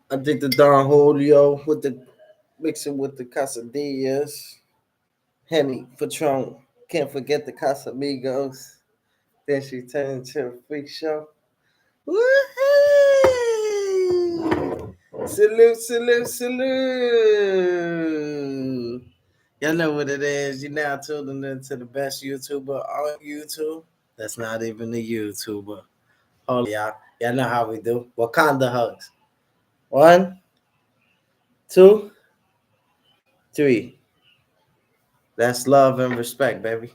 I think the Don Julio with the mixing with the Casadillas, Henny, Patron. Can't forget the Casamigos. Then she turned into a freak show. Woohoo! Salute, salute, salute. Y'all know what it is. You now tuning into the best YouTuber on YouTube. That's not even a YouTuber. Hold on, y'all. Y'all know how we do. Wakanda hugs. One, two, three. That's love and respect, baby.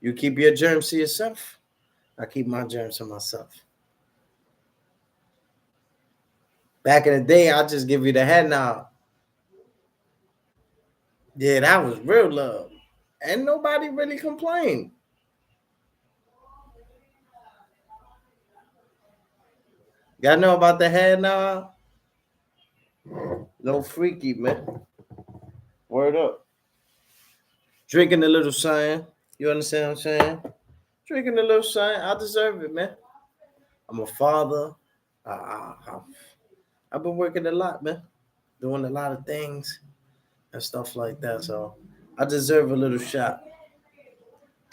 You keep your germs to yourself. I keep my germs to myself. Back in the day, I just give you the head nod. Yeah, that was real love. And nobody really complained. Y'all know about the head nod? No freaky, man. Word up. Drinking a little something. You understand what I'm saying? Drinking a little something. I deserve it, man. I'm a father. I've been working a lot, man. Doing a lot of things and stuff like that. So I deserve a little shot.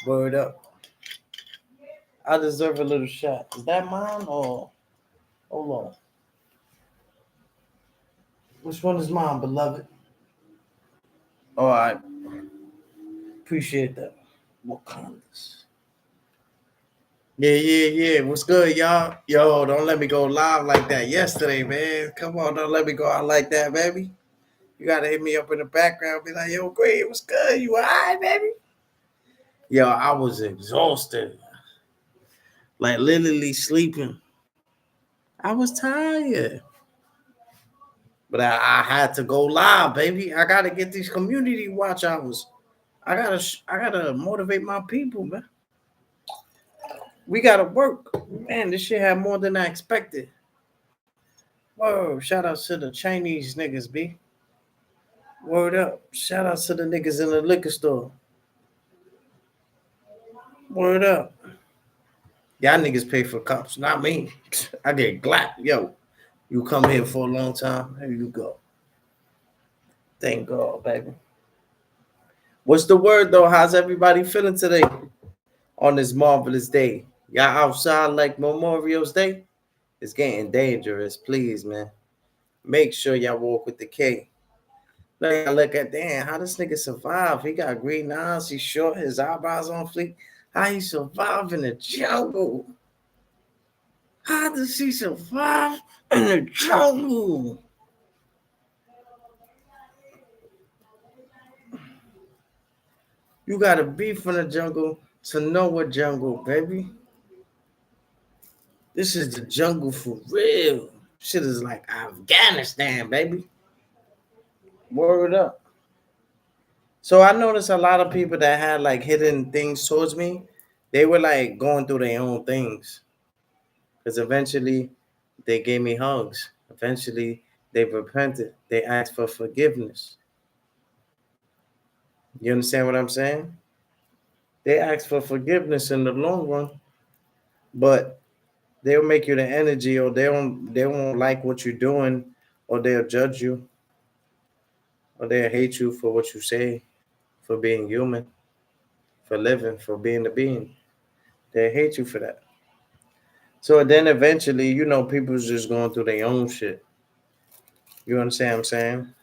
Word up. I deserve a little shot. Is that mine or hold on? Which one is mine, beloved? All right. Appreciate that. Wakandas. Yeah. What's good, y'all? Yo, don't let me go live like that yesterday, man. Come on, don't let me go out like that, baby. You gotta hit me up in the background, be like, yo, great, what's good? You all right, baby? Yo, I was exhausted. Like literally sleeping. I was tired. But I had to go live, baby. I gotta get these community watch hours. I gotta motivate my people, man. We gotta work. Man, this shit had more than I expected. Whoa, shout out to the Chinese niggas, B. Word up. Shout out to the niggas in the liquor store. Word up. Y'all niggas pay for cops, not me. I get glapped. Yo, you come here for a long time. Here you go. Thank God, baby. What's the word though? How's everybody feeling today on this marvelous day? Y'all outside like Memorial's Day? It's getting dangerous. Please, man. Make sure y'all walk with the K. Now y'all look at, damn, how this nigga survive? He got green eyes, he's short, his eyebrows on fleek. How he survive in the jungle? How does he survive in the jungle? You gotta be from the jungle to know what jungle, baby. This is the jungle for real. Shit is like Afghanistan, baby. Word up. So I noticed a lot of people that had like hidden things towards me, they were like going through their own things. Because eventually they gave me hugs. Eventually they repented. They asked for forgiveness. You understand what I'm saying? They ask for forgiveness in the long run, but they'll make you the energy, or they won't like what you're doing, or they'll judge you, or they'll hate you for what you say, for being human, for living, for being a being. They hate you for that. So then eventually, people's just going through their own shit. You understand what I'm saying?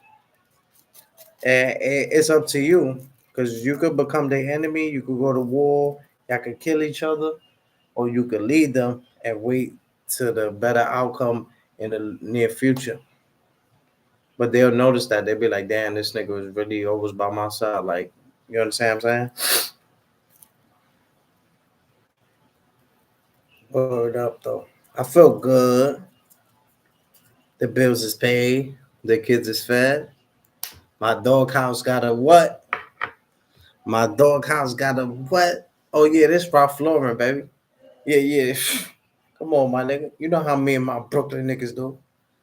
And it's up to you, because you could become their enemy. You could go to war. Y'all could kill each other, or you could lead them and wait to the better outcome in the near future. But they'll notice that they'll be like, "Damn, this nigga was really always by my side." Like, you understand what I'm saying? Word up, though. I feel good. The bills is paid. The kids is fed. My dog house got a what? My dog house got a what? Oh yeah, this Ralph Lauren, baby. Yeah. Come on, my nigga. You know how me and my Brooklyn niggas do.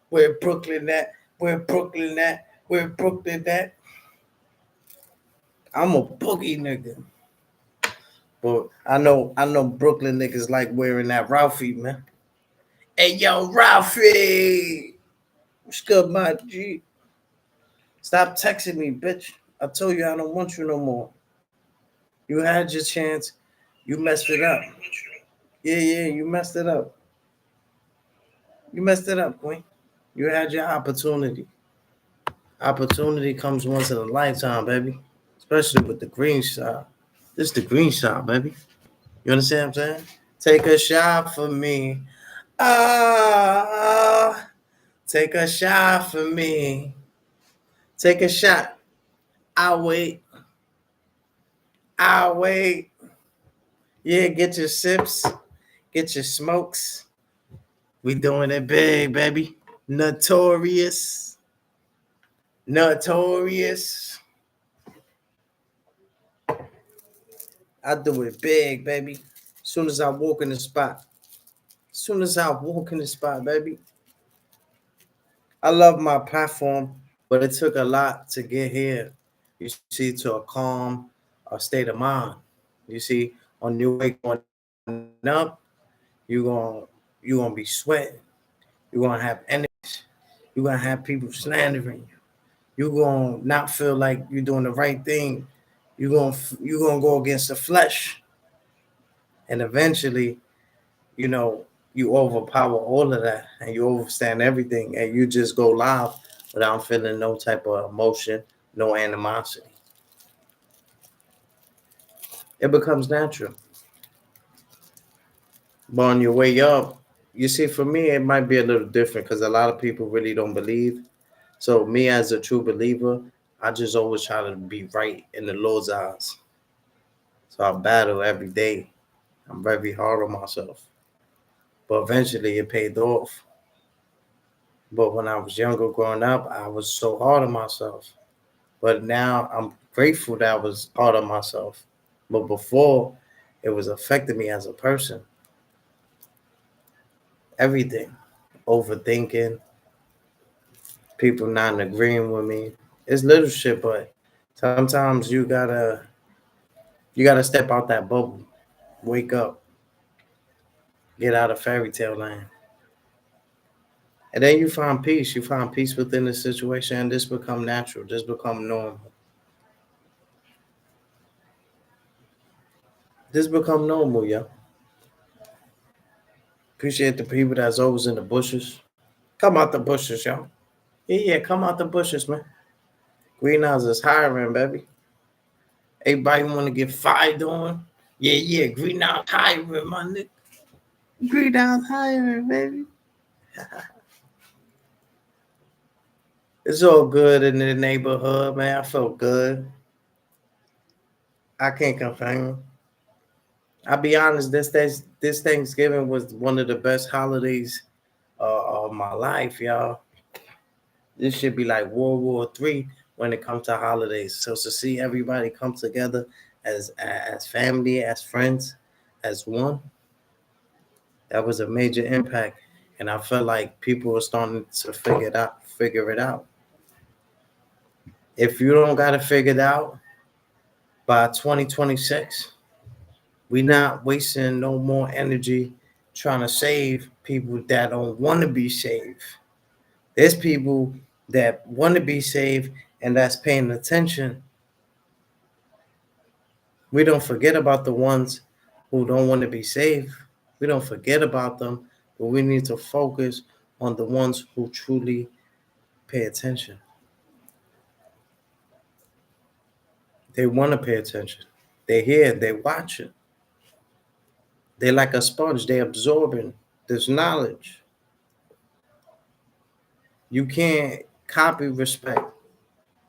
Where Brooklyn at? Where Brooklyn at? Where Brooklyn at? I'm a boogie nigga. But I know Brooklyn niggas like wearing that Ralphie, man. Hey yo, Ralphie! What's good, my G? Stop texting me, bitch. I told you I don't want you no more. You had your chance. You messed it up. Yeah, yeah, you messed it up. You messed it up, Queen. You had your opportunity. Opportunity comes once in a lifetime, baby. Especially with the green shot. This is the green shot, baby. You understand what I'm saying? Take a shot for me. Ah, take a shot for me. Take a shot. I'll wait. I'll wait. Yeah, get your sips. Get your smokes. We doing it big, baby. Notorious. Notorious. I do it big, baby. Soon as I walk in the spot. Soon as I walk in the spot, baby. I love my platform, but it took a lot to get here. You see, to a calm state of mind. You see, on your way going up, you gonna be sweating. You're gonna have enemies. You're gonna have people slandering you. You're gonna not feel like you're doing the right thing. You're gonna go against the flesh, and eventually, you know, you overpower all of that, and you overstand everything, and you just go live without feeling no type of emotion, no animosity. It becomes natural. But on your way up, you see, for me, it might be a little different because a lot of people really don't believe. So, me as a true believer, I just always try to be right in the Lord's eyes. So, I battle every day. I'm very hard on myself. But eventually, it paid off. But when I was younger growing up, I was so hard on myself. But now I'm grateful that I was hard on myself. But before, it was affecting me as a person. Everything. Overthinking, people not agreeing with me. It's little shit, but sometimes you gotta step out that bubble, wake up, get out of fairy tale land. And then you find peace. You find peace within the situation, and this become natural. This become normal. This become normal, yo. Appreciate the people that's always in the bushes. Come out the bushes, yo. Yeah, yeah, come out the bushes, man. Greenhouse is hiring, baby. Everybody want to get fired on. Yeah, yeah, greenhouse hiring, my nigga. Greenhouse hiring, baby. It's all good in the neighborhood, man. I felt good. I can't complain. I'll be honest. This Thanksgiving was one of the best holidays of my life, y'all. This should be like World War III when it comes to holidays. So to see everybody come together as family, as friends, as one, that was a major impact. And I felt like people were starting to figure it out. Figure it out. If you don't got it figured out by 2026, we not wasting no more energy trying to save people that don't want to be saved. There's people that want to be saved and that's paying attention. We don't forget about the ones who don't want to be saved. We don't forget about them, but we need to focus on the ones who truly pay attention. They want to pay attention. They hear, they watch it. They like a sponge. They absorbing this knowledge. You can't copy respect.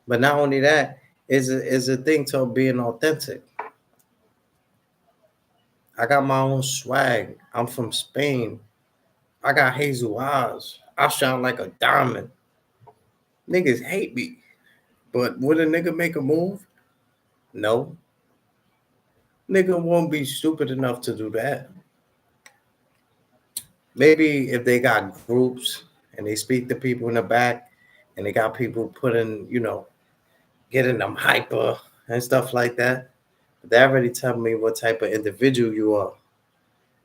But not only that, is a thing to being authentic. I got my own swag. I'm from Spain. I got hazel eyes. I shine like a diamond. Niggas hate me. But would a nigga make a move? No. Nigga won't be stupid enough to do that. Maybe if they got groups and they speak to people in the back and they got people putting, getting them hyper and stuff like that. That already tell me what type of individual you are.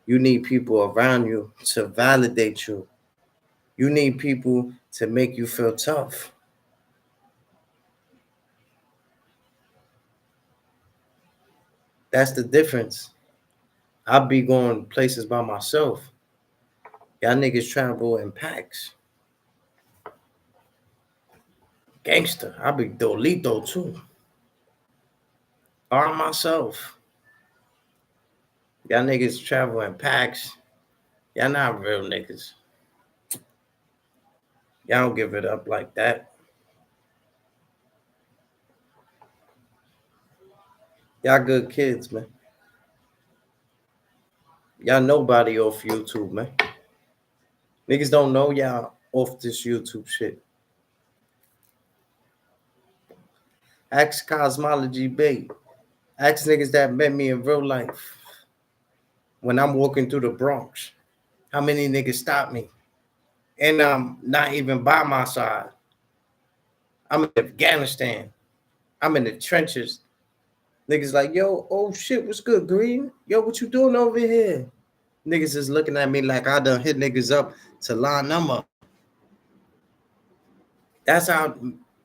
You need people around you to validate you. You need people to make you feel tough. That's the difference. I be going places by myself. Y'all niggas travel in packs. Gangster. I be Dolito too. Arm myself. Y'all niggas travel in packs. Y'all not real niggas. Y'all don't give it up like that. Y'all good kids, man. Y'all nobody off YouTube, man. Niggas don't know y'all off this YouTube shit. Ask Cosmology Bay. Ask niggas that met me in real life when I'm walking through the Bronx. How many niggas stop me? And I'm not even by my side. I'm in Afghanistan. I'm in the trenches. Niggas like, yo, oh shit, what's good, Green? Yo, what you doing over here? Niggas is looking at me like I done hit niggas up to line them up. That's how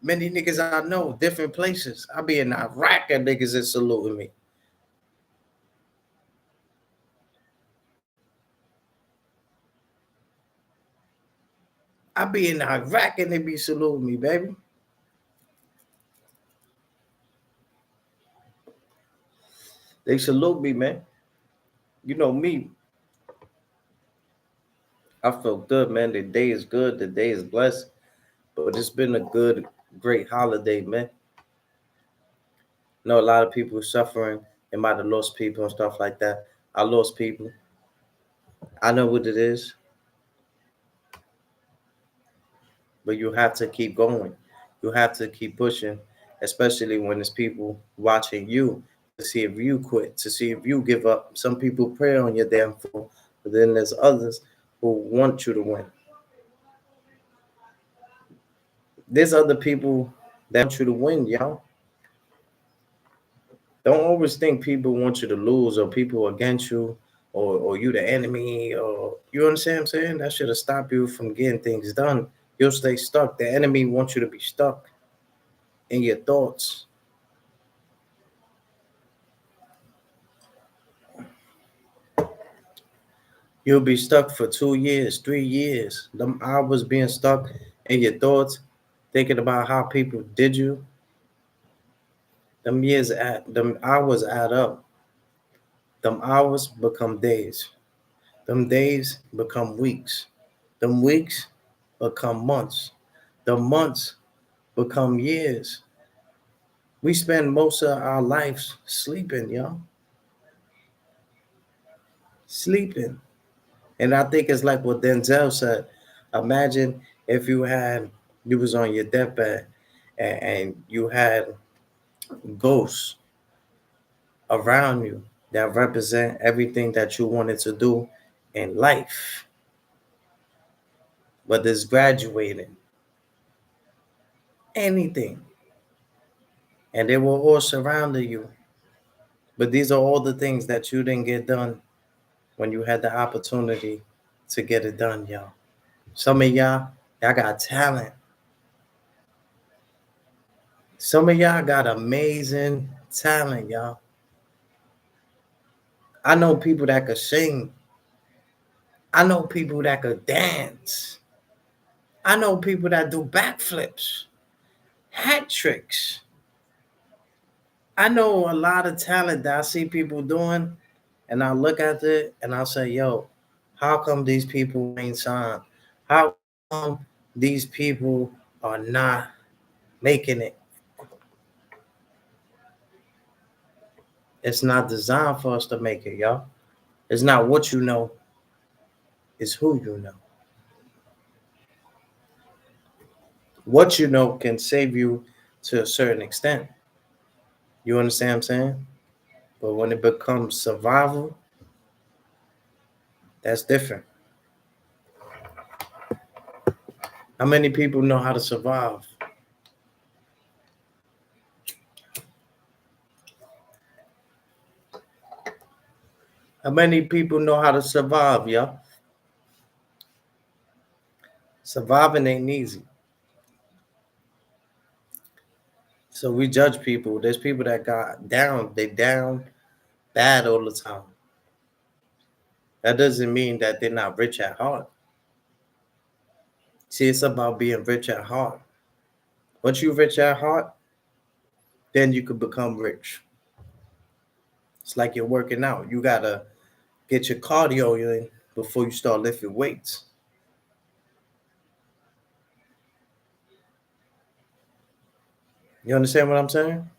many niggas I know, different places. I be in Iraq and niggas is saluting me. I be in Iraq and they be saluting me, baby. They salute me, man. You know me. I feel good, man. The day is good. The day is blessed. But it's been a good, great holiday, man. I know a lot of people suffering. They might have lost people and stuff like that. I lost people. I know what it is. But you have to keep going. You have to keep pushing, especially when there's people watching you to see if you quit, to see if you give up. Some people pray on your damn phone, but then there's others who want you to win. There's other people that want you to win, y'all. Don't always think people want you to lose or people against you or you the enemy or you understand what I'm saying? That should have stopped you from getting things done. You'll stay stuck. The enemy wants you to be stuck in your thoughts. You'll be stuck for 2 years, 3 years. Them hours being stuck in your thoughts, thinking about how people did you. Them hours add up. Them hours become days. Them days become weeks. Them weeks become months. The months become years. We spend most of our lives sleeping, y'all. Sleeping. And I think it's like what Denzel said. Imagine if you was on your deathbed and you had ghosts around you that represent everything that you wanted to do in life, whether it's graduating, anything. And they were all surrounding you. But these are all the things that you didn't get done when you had the opportunity to get it done, y'all. Some of y'all got talent. Some of y'all got amazing talent, y'all. I know people that could sing. I know people that could dance. I know people that do backflips, hat tricks. I know a lot of talent that I see people doing, and I look at it and I say, yo, how come these people ain't signed? How come these people are not making it? It's not designed for us to make it, y'all. It's not what you know, it's who you know. What you know can save you to a certain extent. You understand what I'm saying? But when it becomes survival, that's different. How many people know how to survive? How many people know how to survive, y'all? Surviving ain't easy. So we judge people. There's people that got down. They down bad all the time. That doesn't mean that they're not rich at heart. See, it's about being rich at heart. Once you're rich at heart, then you could become rich. It's like you're working out. You gotta get your cardio in before you start lifting weights. You understand what I'm saying?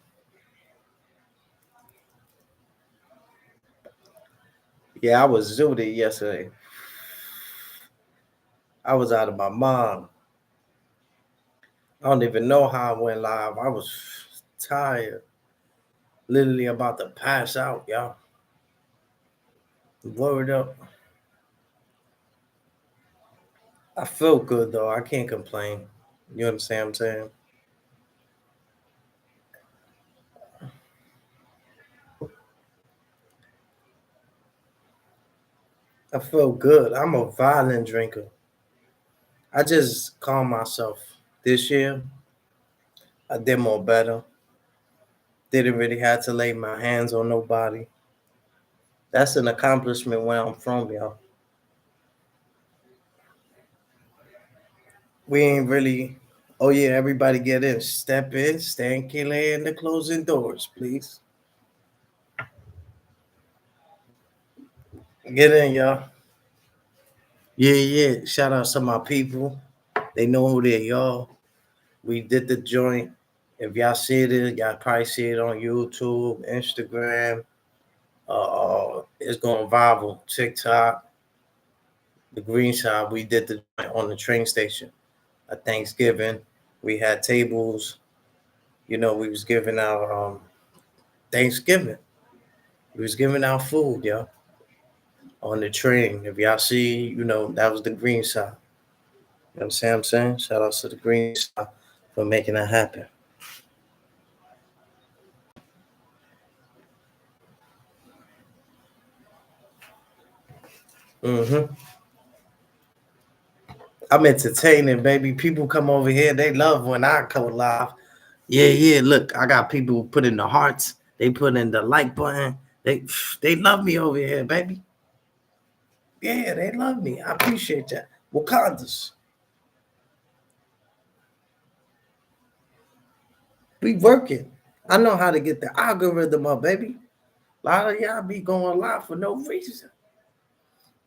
Yeah, I was zooted yesterday. I was out of my mind. I don't even know how I went live. I was tired. Literally about to pass out, y'all. Word up. I feel good though. I can't complain. You understand what I'm saying? I feel good. I'm a violent drinker. I just calmed myself. This year, I did more better. Didn't really have to lay my hands on nobody. That's an accomplishment where I'm from, y'all. We ain't really. Oh yeah, everybody get in. Step in, stand clear in the closing doors, please. Get in, y'all. Yeah, yeah. Shout out to my people. They know who they are. We did the joint. If y'all see it, y'all probably see it on YouTube, Instagram. It's going viral. TikTok, the Green Side. We did the joint on the train station at Thanksgiving. We had tables. You know, we was giving out Thanksgiving. We was giving out food, y'all, on the train. If y'all see, you know, that was the Green Side. You understand what I'm saying? Shout out to the Green Side for making that happen. Mm-hmm. I'm entertaining, baby. People come over here. They love when I come live. Yeah, yeah. Look, I got people who put in the hearts. They put in the like button. They love me over here, baby. Yeah, they love me. I appreciate that. Wakandas. We working. I know how to get the algorithm up, baby. A lot of y'all be going live for no reason.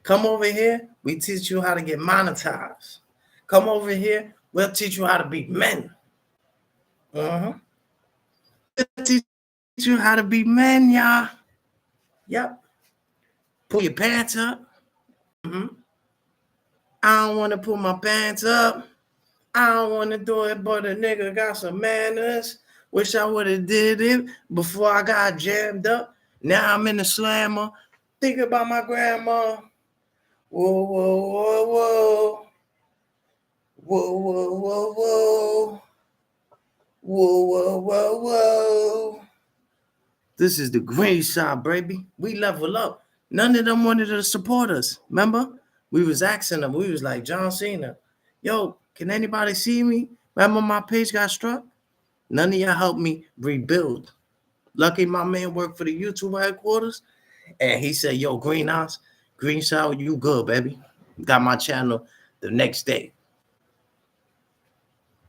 Come over here. We teach you how to get monetized. Come over here. We'll teach you how to be men. Uh-huh. We'll teach you how to be men, y'all. Yep. Pull your pants up. Mm-hmm. I don't want to pull my pants up. I don't want to do it, but a nigga got some manners. Wish I would have did it before I got jammed up. Now I'm in the slammer. Think about my grandma. Whoa, whoa, whoa, whoa. Whoa, whoa, whoa, whoa. Whoa, whoa, whoa, whoa. This is the green side, baby. We level up. None of them wanted to support us. Remember? We was asking them. We was like, John Cena, yo, can anybody see me? Remember my page got struck? None of y'all helped me rebuild. Lucky my man worked for the YouTube headquarters. And he said, yo, Green Eyes, Green Side, you good, baby. Got my channel the next day.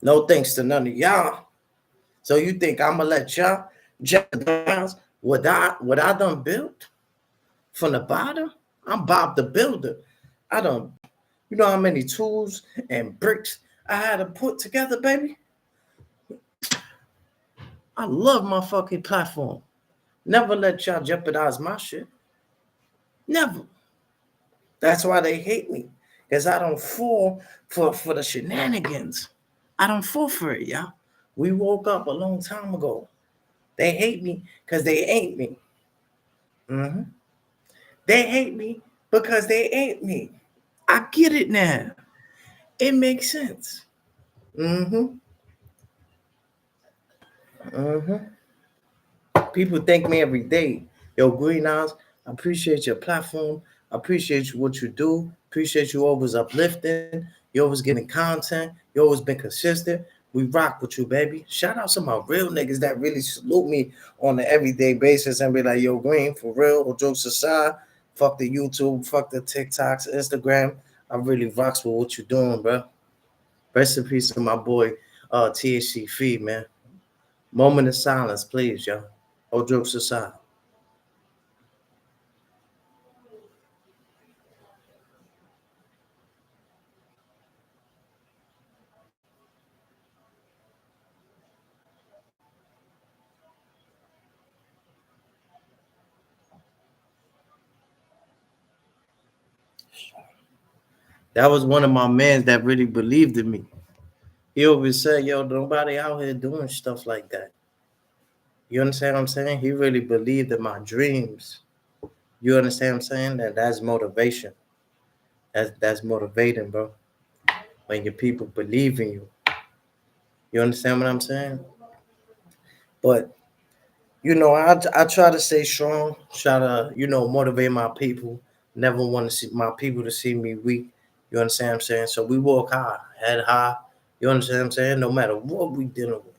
No thanks to none of y'all. So you think I'm gonna let y'all jeopardize what I done built from the bottom? I'm Bob the Builder. I don't, you know how many tools and bricks I had to put together, baby? I love my fucking platform. Never let y'all jeopardize my shit. Never. That's why they hate me. Because I don't fall for the shenanigans. I don't fall for it, y'all. We woke up a long time ago. They hate me because they ain't me. Mm-hmm. They hate me because they ain't me. I get it now. It makes sense. Mm-hmm. Mm-hmm. People thank me every day. Yo, Green Eyes, I appreciate your platform. I appreciate what you do. Appreciate you always uplifting. You always getting content. You always been consistent. We rock with you, baby. Shout out to my real niggas that really salute me on an everyday basis and be like, yo, Green, for real, or jokes aside, fuck the YouTube, fuck the TikToks, Instagram. I really rocks with what you doing, bro. Rest in peace to my boy, THC Feed, man. Moment of silence, please, yo. All jokes aside. That was one of my mans that really believed in me. He always said, yo, nobody out here doing stuff like that. You understand what I'm saying? He really believed in my dreams. You understand what I'm saying? That's motivation. That's motivating, bro. When your people believe in you. You understand what I'm saying? But I try to stay strong, try to, motivate my people. Never want to see my people to see me weak. You understand what I'm saying? So we walk high, head high. You understand what I'm saying? No matter what we dealing with.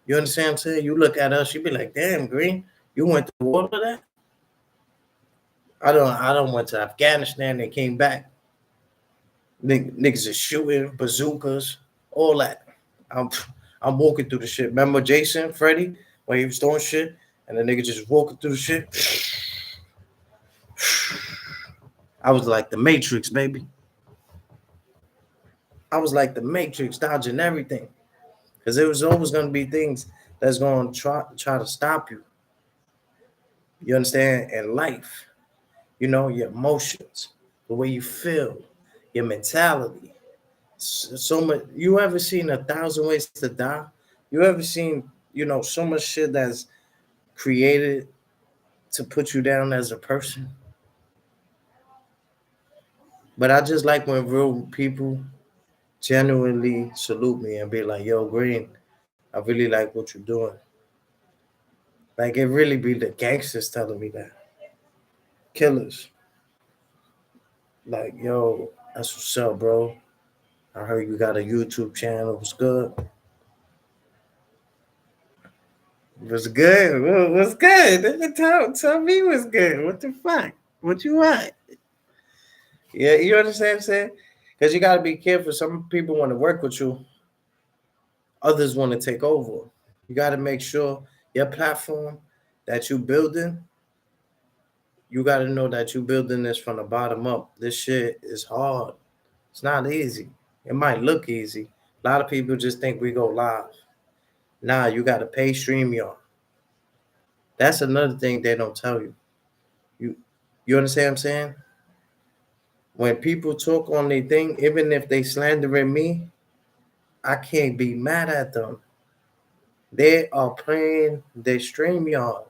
You understand what I'm saying? You look at us, you be like, damn, Green, you went through all of that? I don't went to Afghanistan and came back. Niggas is shooting, bazookas, all that. I'm I'm walking through the shit. Remember Jason, Freddy, when he was doing shit, and the nigga just walking through the shit? I was like the Matrix, baby. I was like the Matrix, dodging everything. Because there was always gonna be things that's gonna try to stop you. You understand? In life. Your emotions, the way you feel, your mentality. So much. You ever seen 1,000 ways to die? You ever seen, so much shit that's created to put you down as a person? But I just like when real people genuinely salute me and be like, yo, Green, I really like what you're doing. Like it really be the gangsters telling me that. Killers. Like, yo, that's what's up, bro. I heard you got a YouTube channel. What's good? What's good? What's good? Tell me what's good. What the fuck? What you want? Yeah, you understand what I'm saying? Because you got to be careful. Some people want to work with you, others want to take over. You got to make sure your platform that you building, you got to know that you building this from the bottom up. This shit is hard. It's not easy. It might look easy. A lot of people just think we go live. Nah, you got to pay StreamYard. That's another thing they don't tell you. You you understand what I'm saying? When people talk on their thing, even if they slandering me, I can't be mad at them. They are playing their StreamYard.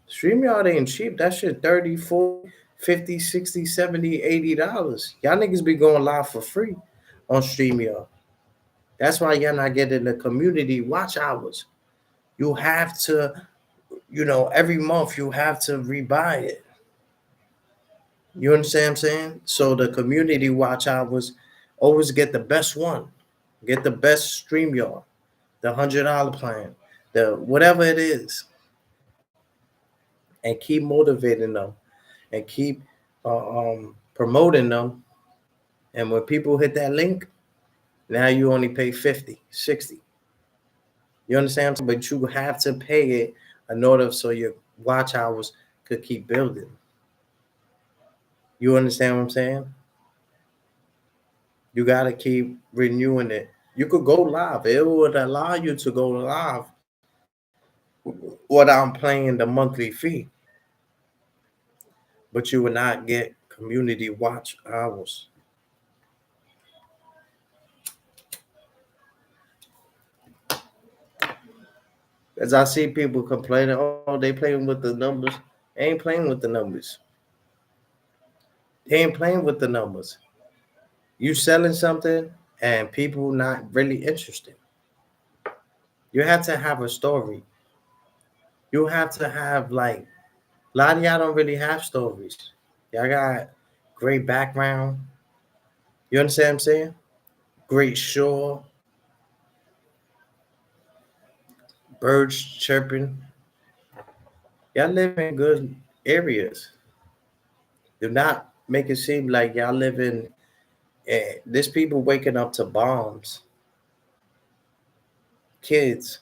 StreamYard ain't cheap. That shit 30, 40, 50, 60, 70, $80. Y'all niggas be going live for free on StreamYard. That's why y'all not getting the community watch hours. You have to, every month you have to rebuy it. You understand what I'm saying? So the community watch hours always get the best one. Get the best StreamYard, the $100 plan, the whatever it is, and keep motivating them and keep promoting them. And when people hit that link, now you only pay 50, 60. You understand? But you have to pay it in order so your watch hours could keep building. You understand what I'm saying? You got to keep renewing it. You could go live. It would allow you to go live without paying the monthly fee, but you would not get community watch hours. As I see people complaining, oh, they playing with the numbers. They ain't playing with the numbers. They ain't playing with the numbers. You selling something and people not really interested. You have to have a story. You have to have like a lot of y'all don't really have stories. Y'all got great background. You understand what I'm saying? Great shore, birds chirping. Y'all live in good areas. Do not make it seem like y'all live in. There's people waking up to bombs, kids,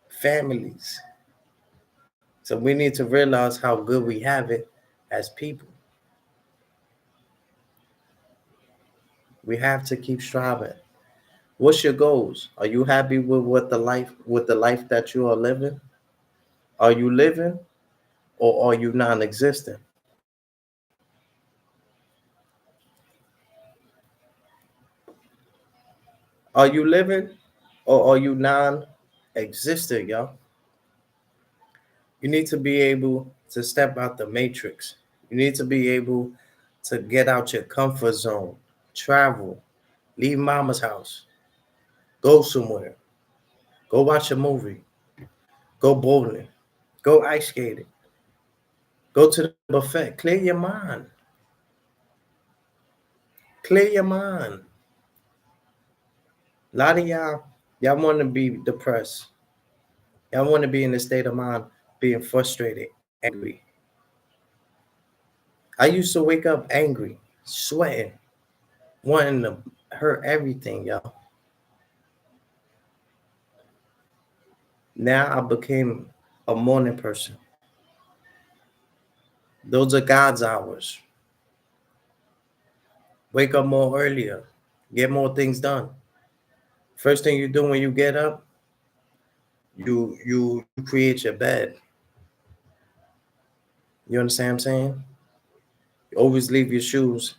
families. So we need to realize how good we have it as people. We have to keep striving. What's your goals? Are you happy with the life that you are living? Are you living or are you non-existent? Are you living or are you non-existent, y'all? You need to be able to step out the matrix. You need to be able to get out your comfort zone, travel, leave mama's house, go somewhere, go watch a movie, go bowling, go ice skating, go to the buffet. Clear your mind. Clear your mind. A lot of y'all want to be depressed. Y'all want to be in a state of mind, being frustrated, angry. I used to wake up angry, sweating, wanting to hurt everything, y'all. Now I became a morning person. Those are God's hours. Wake up more earlier, get more things done. First thing you do when you get up, you create your bed. You understand what I'm saying? You always leave your shoes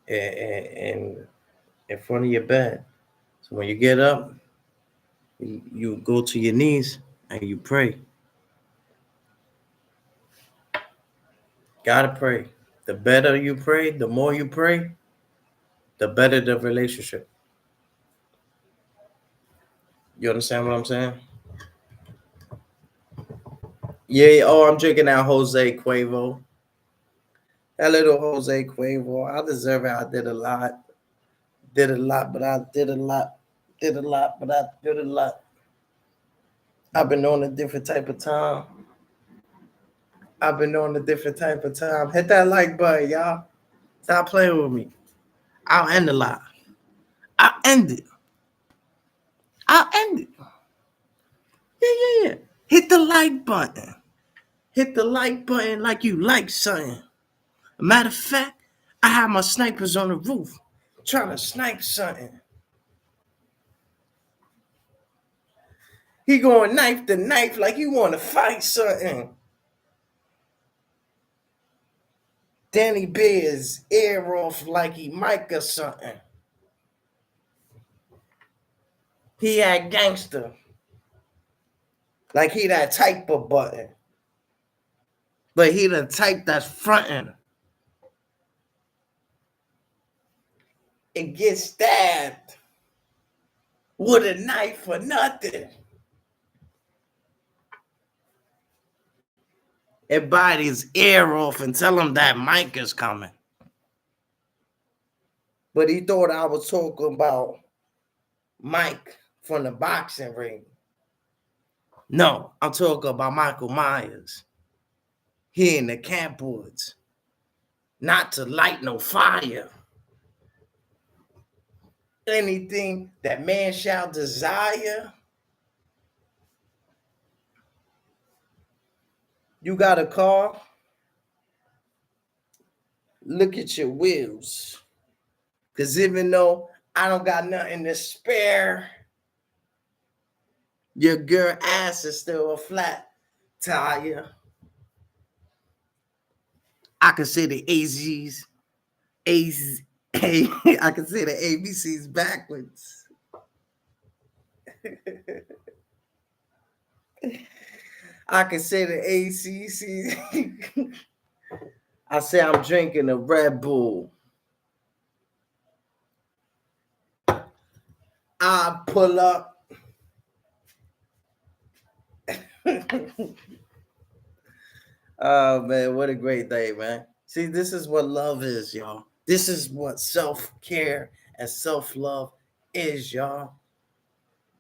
in front of your bed. So when you get up, you go to your knees and you pray. Gotta pray. The better you pray, the more you pray, the better the relationship. You understand what I'm saying? Yeah. Oh, I'm drinking that Jose Cuervo. That little Jose Cuervo. I deserve it. I did a lot. Did a lot, but I did a lot. Did a lot, but I did a lot. I've been on a different type of time. I've been on a different type of time. Hit that like button, y'all. Stop playing with me. I'll end the live. I'll end it. I'll end it. Yeah. Hit the like button. Hit the like button like you like something. Matter of fact, I have my snipers on the roof trying to snipe something. He going knife to knife like he want to fight something. Danny Bears ear off like he Mike or something. He had gangster. Like he that type of button. But he the type that's fronting. And get stabbed with a knife for nothing. And bite his ear off and tell him that Mike is coming. But he thought I was talking about Mike from the boxing ring. No, I'm talking about Michael Myers. He in the camp woods. Not to light no fire. Anything that man shall desire. You got a car? Look at your wheels. Because even though I don't got nothing to spare, your girl ass is still a flat tire. I can say the AZs, A's, I can say the ABCs backwards. I can say the ACC. I say I'm drinking a Red Bull. I pull up. Oh man, what a great day, man. See, this is what love is, y'all. This is what self-care and self-love is, y'all.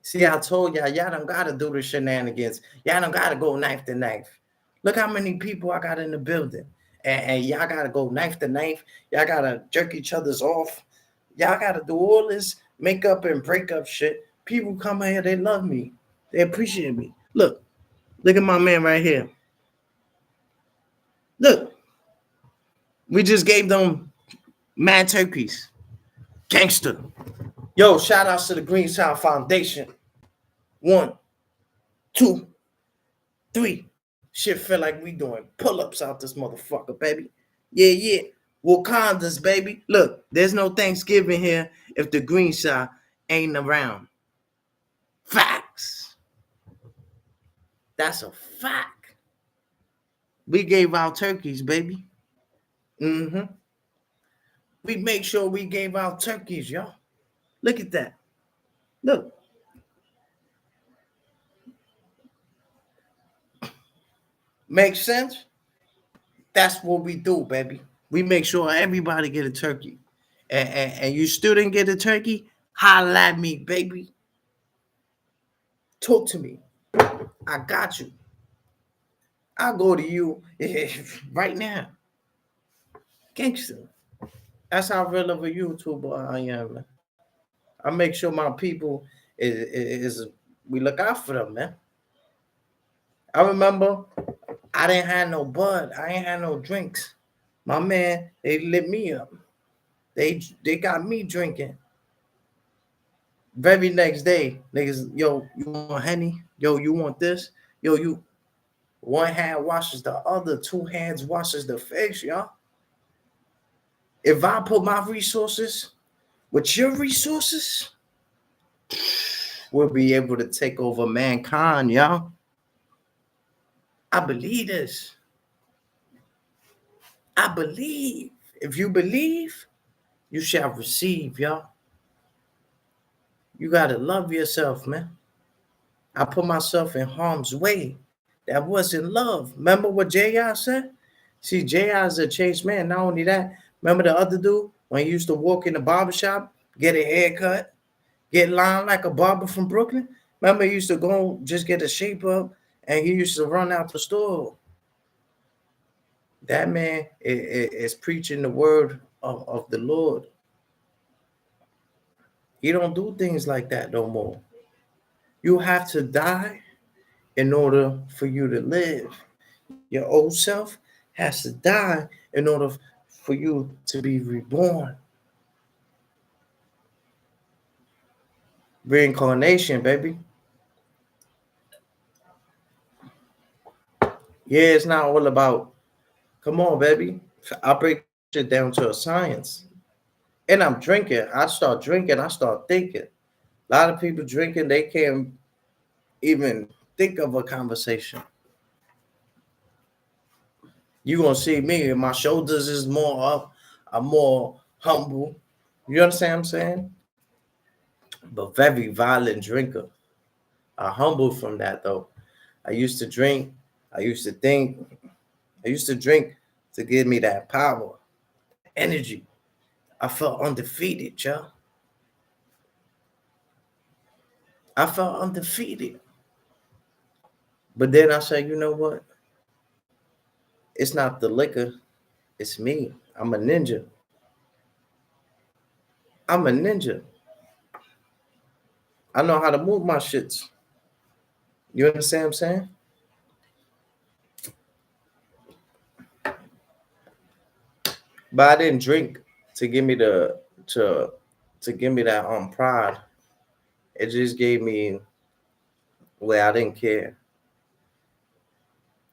See, I told y'all don't gotta do the shenanigans. Y'all don't gotta go knife to knife. Look how many people I got in the building. And y'all gotta go knife to knife. Y'all gotta jerk each other's off. Y'all gotta do all this makeup and breakup shit. People come here, they love me. They appreciate me. Look at my man right here. Look, we just gave them mad turkeys. Gangster. Yo, shout outs to the Green Sound Foundation. 1, 2, 3. Shit feel like we doing pull-ups out this motherfucker, baby. Yeah. Wakandas, baby. Look, there's no Thanksgiving here if the green shot ain't around. Facts. That's a fact. We gave out turkeys, baby. We make sure we gave out turkeys, y'all. Look at that. Look. Makes sense? That's what we do, baby. We make sure everybody get a turkey. And you still didn't get a turkey? Holla at me, baby. Talk to me. I got you. I'll go to you right now. Gangster. That's how real of a YouTuber I am, man. I make sure my people is we look out for them, man. I remember I didn't have no bud. I ain't had no drinks. My man, they lit me up. They got me drinking. Very next day, niggas, yo, you want Henny? Yo, you want this? Yo, you one hand washes the other, two hands washes the face, y'all. If I put my resources with your resources, we'll be able to take over mankind, y'all. I believe this. I believe. If you believe, you shall receive, y'all. You gotta love yourself, man. I put myself in harm's way. That wasn't love. Remember what J.I. said? See, J.I. is a changed man. Not only that, remember the other dude when he used to walk in the barbershop, get a haircut, get lined like a barber from Brooklyn? Remember he used to go just get a shape up and he used to run out the store. That man is preaching the word of the Lord. He don't do things like that no more. You have to die in order for you to live. Your old self has to die in order for you to be reborn. Reincarnation, baby. Yeah, it's not all about, come on, baby. I break it down to a science. And I'm drinking. I start drinking. I start thinking. A lot of people drinking, they can't even think of a conversation. You gonna see me, my shoulders is more up. I'm more humble. You understand what I'm saying? But very violent drinker. I humble from that though. I used to drink. I used to think. I used to drink to give me that power, that energy. I felt undefeated, y'all. I felt undefeated. But then I said, you know what? It's not the liquor. It's me. I'm a ninja. I'm a ninja. I know how to move my shits. You understand what I'm saying? But I didn't drink to give me the to give me that pride. It just gave me where I didn't care.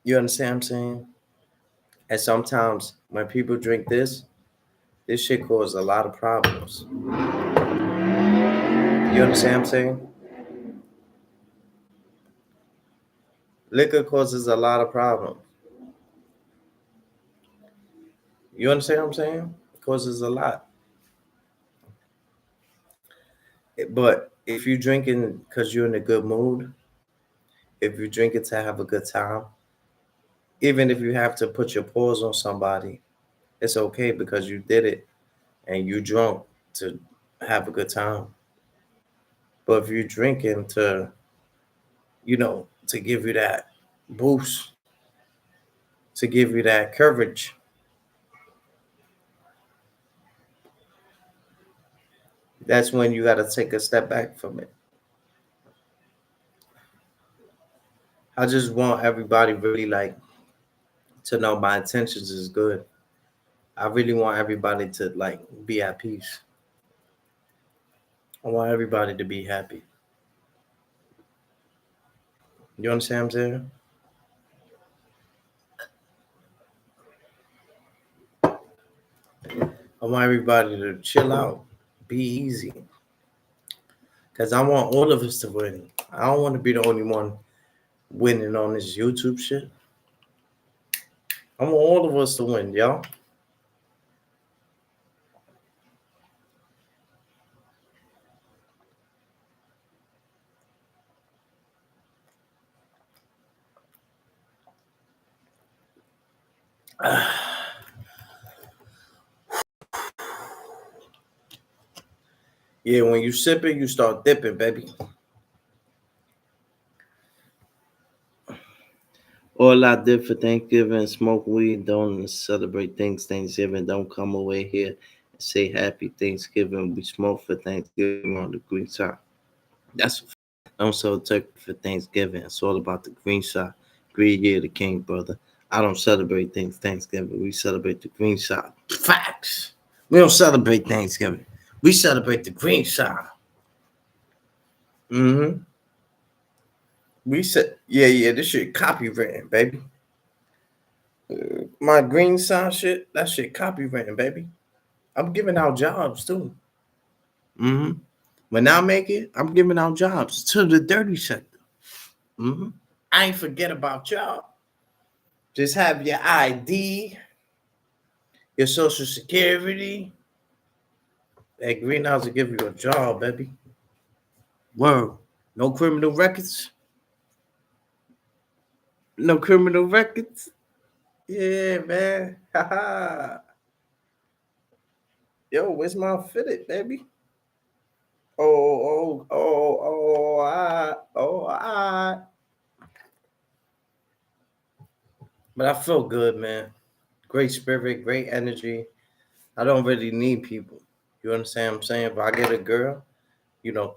You understand what I'm saying? And sometimes when people drink this shit causes a lot of problems. You understand what I'm saying? Liquor causes a lot of problems. You understand what I'm saying? It causes a lot. But if you're drinking because you're in a good mood, if you're drinking to have a good time, even if you have to put your paws on somebody, it's okay because you did it and you drunk to have a good time. But if you're drinking to, to give you that boost, to give you that courage, that's when you got to take a step back from it. I just want everybody really like to know my intentions is good. I really want everybody to like be at peace. I want everybody to be happy. You understand what I'm saying? I want everybody to chill out, be easy. Cause I want all of us to win. I don't want to be the only one winning on this YouTube shit. I want all of us to win, y'all. Yeah, when you sipping, you start dipping, baby. All I did for Thanksgiving, smoke weed, don't celebrate things Thanksgiving. Don't come away here and say Happy Thanksgiving. We smoke for Thanksgiving on the green side. That's don't sell turkey for Thanksgiving. It's all about the green side. Green year the king, brother. I don't celebrate things Thanksgiving. We celebrate the green side. Facts. We don't celebrate Thanksgiving. We celebrate the green side. Mm-hmm. We said, yeah, this shit copywritten, baby. My green side shit, that shit copywritten, baby. I'm giving out jobs too. Mm-hmm. When I make it, I'm giving out jobs to the dirty sector. Mm-hmm. I ain't forget about y'all. Just have your ID, your social security. That greenhouse will give you a job, baby. Word. No criminal records. No criminal records. Yeah, man. Haha. Yo, where's my fitted, baby? I. But I feel good, man. Great spirit, great energy. I don't really need people. You understand what I'm saying? If I get a girl,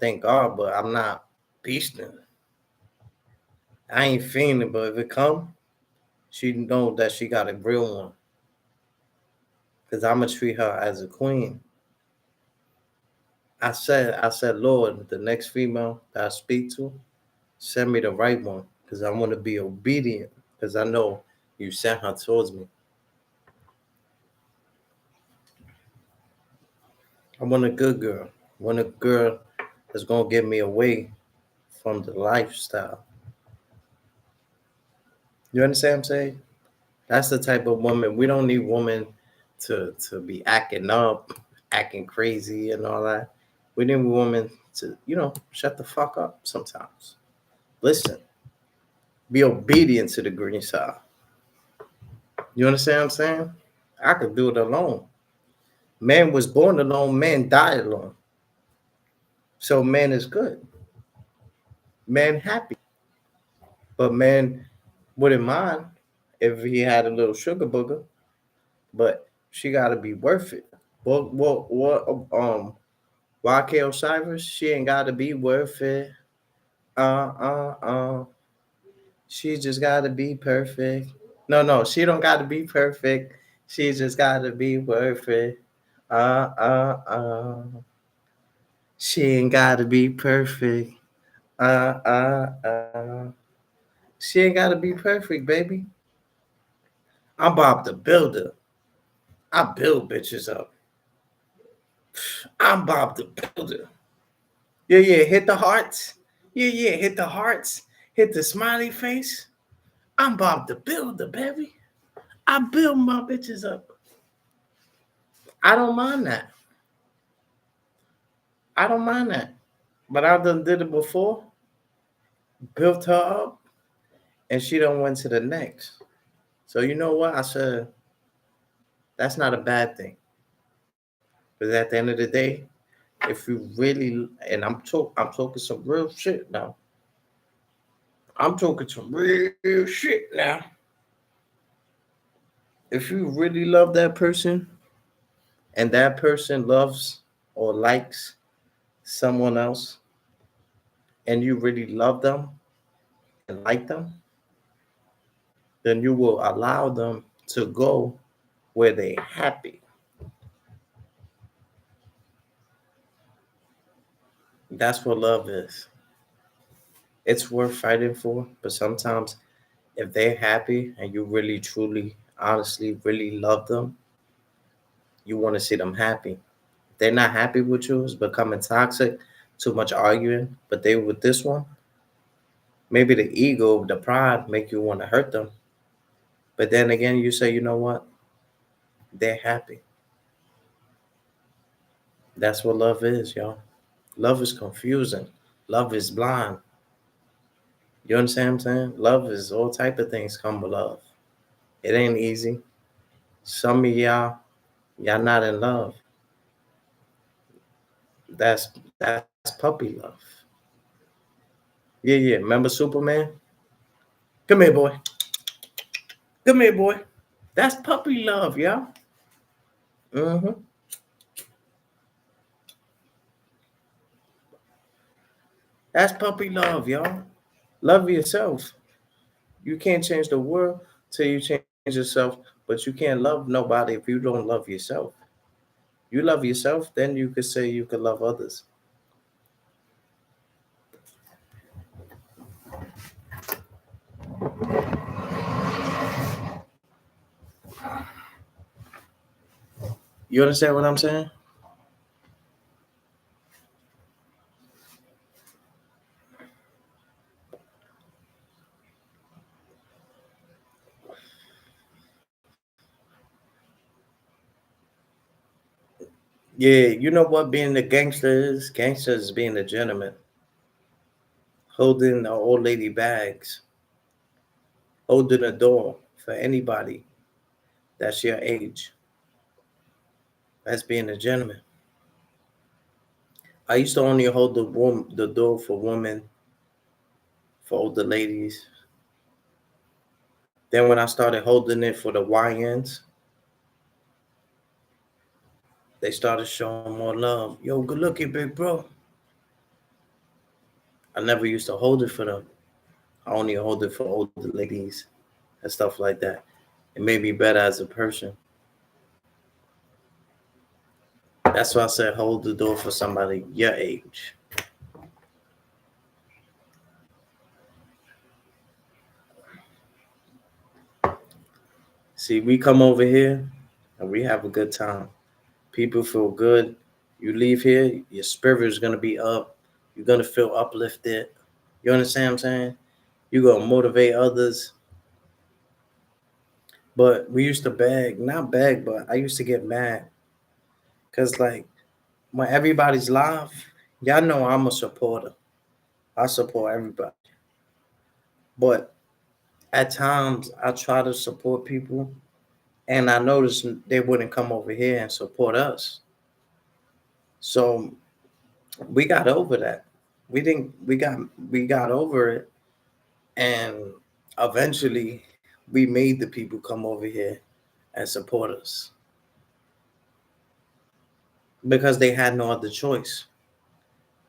thank God, but I'm not beasting. I ain't fiending, but if it come, she know that she got a real one. Cause I'ma treat her as a queen. I said, Lord, the next female that I speak to, send me the right one. Cause I want to be obedient. Cause I know you sent her towards me. I want a good girl. I want a girl that's gonna get me away from the lifestyle. You understand what I'm saying? That's the type of woman we don't need women to be acting up, acting crazy and all that. We need women to, shut the fuck up sometimes. Listen, be obedient to the green side. You understand what I'm saying? I could do it alone. Man was born alone, man died alone. So man is good. Man happy. But man wouldn't mind if he had a little sugar booger. But she gotta be worth it. What YK Osiris, she ain't gotta be worth it. Uh uh uh. She just gotta be perfect. No, she don't gotta be perfect. She just gotta be worth it. Uh uh uh. She ain't gotta be perfect. Uh uh uh. She ain't gotta be perfect, baby. I'm Bob the Builder. I build bitches up. I'm Bob the Builder. Yeah, hit the hearts. Yeah, hit the hearts. Hit the smiley face. I'm Bob the Builder, baby. I build my bitches up. I don't mind that. I don't mind that. But I done did it before, built her up, and she done went to the next. So you know what? I said, that's not a bad thing. Because at the end of the day, If you really, and I'm talking some real shit now. I'm talking some real shit now. If you really love that person and that person loves or likes someone else and you really love them and like them, then you will allow them to go where they happy. That's what love is. It's worth fighting for, but sometimes if they're happy and you really truly honestly really love them, you want to see them happy. If they're not happy with you, it's becoming toxic, too much arguing, but they with this one, maybe the ego, the pride make you want to hurt them. But then again, you say, you know what? They're happy. That's what love is, y'all. Love is confusing. Love is blind. You understand what I'm saying? Love is all type of things come with love. It ain't easy. Some of y'all not in love. That's puppy love. Yeah, yeah. Remember Superman? Come here, boy. Come here, boy. That's puppy love, y'all. Mm-hmm. That's puppy love, y'all. Love yourself. You can't change the world till you change yourself, but you can't love nobody if you don't love yourself. You love yourself, then you could say you could love others. You understand what I'm saying? Yeah, you know what being a gangster is? Gangster is being a gentleman, holding the old lady bags, holding a door for anybody that's your age. That's being a gentleman. I used to only hold the door for women, for older ladies. Then when I started holding it for the YNs, they started showing more love. Yo, good looking, big bro. I never used to hold it for them. I only hold it for older ladies and stuff like that. It made me better as a person. That's why I said hold the door for somebody your age. See, we come over here and we have a good time. People feel good. You leave here, your spirit is gonna be up. You're gonna feel uplifted. You understand what I'm saying? You're gonna motivate others. But we used to beg, not beg, but I used to get mad. Cause like when everybody's live, y'all know I'm a supporter. I support everybody. But at times I try to support people and I noticed they wouldn't come over here and support us. So we got over that. We didn't we got over it and eventually we made the people come over here and support us because they had no other choice.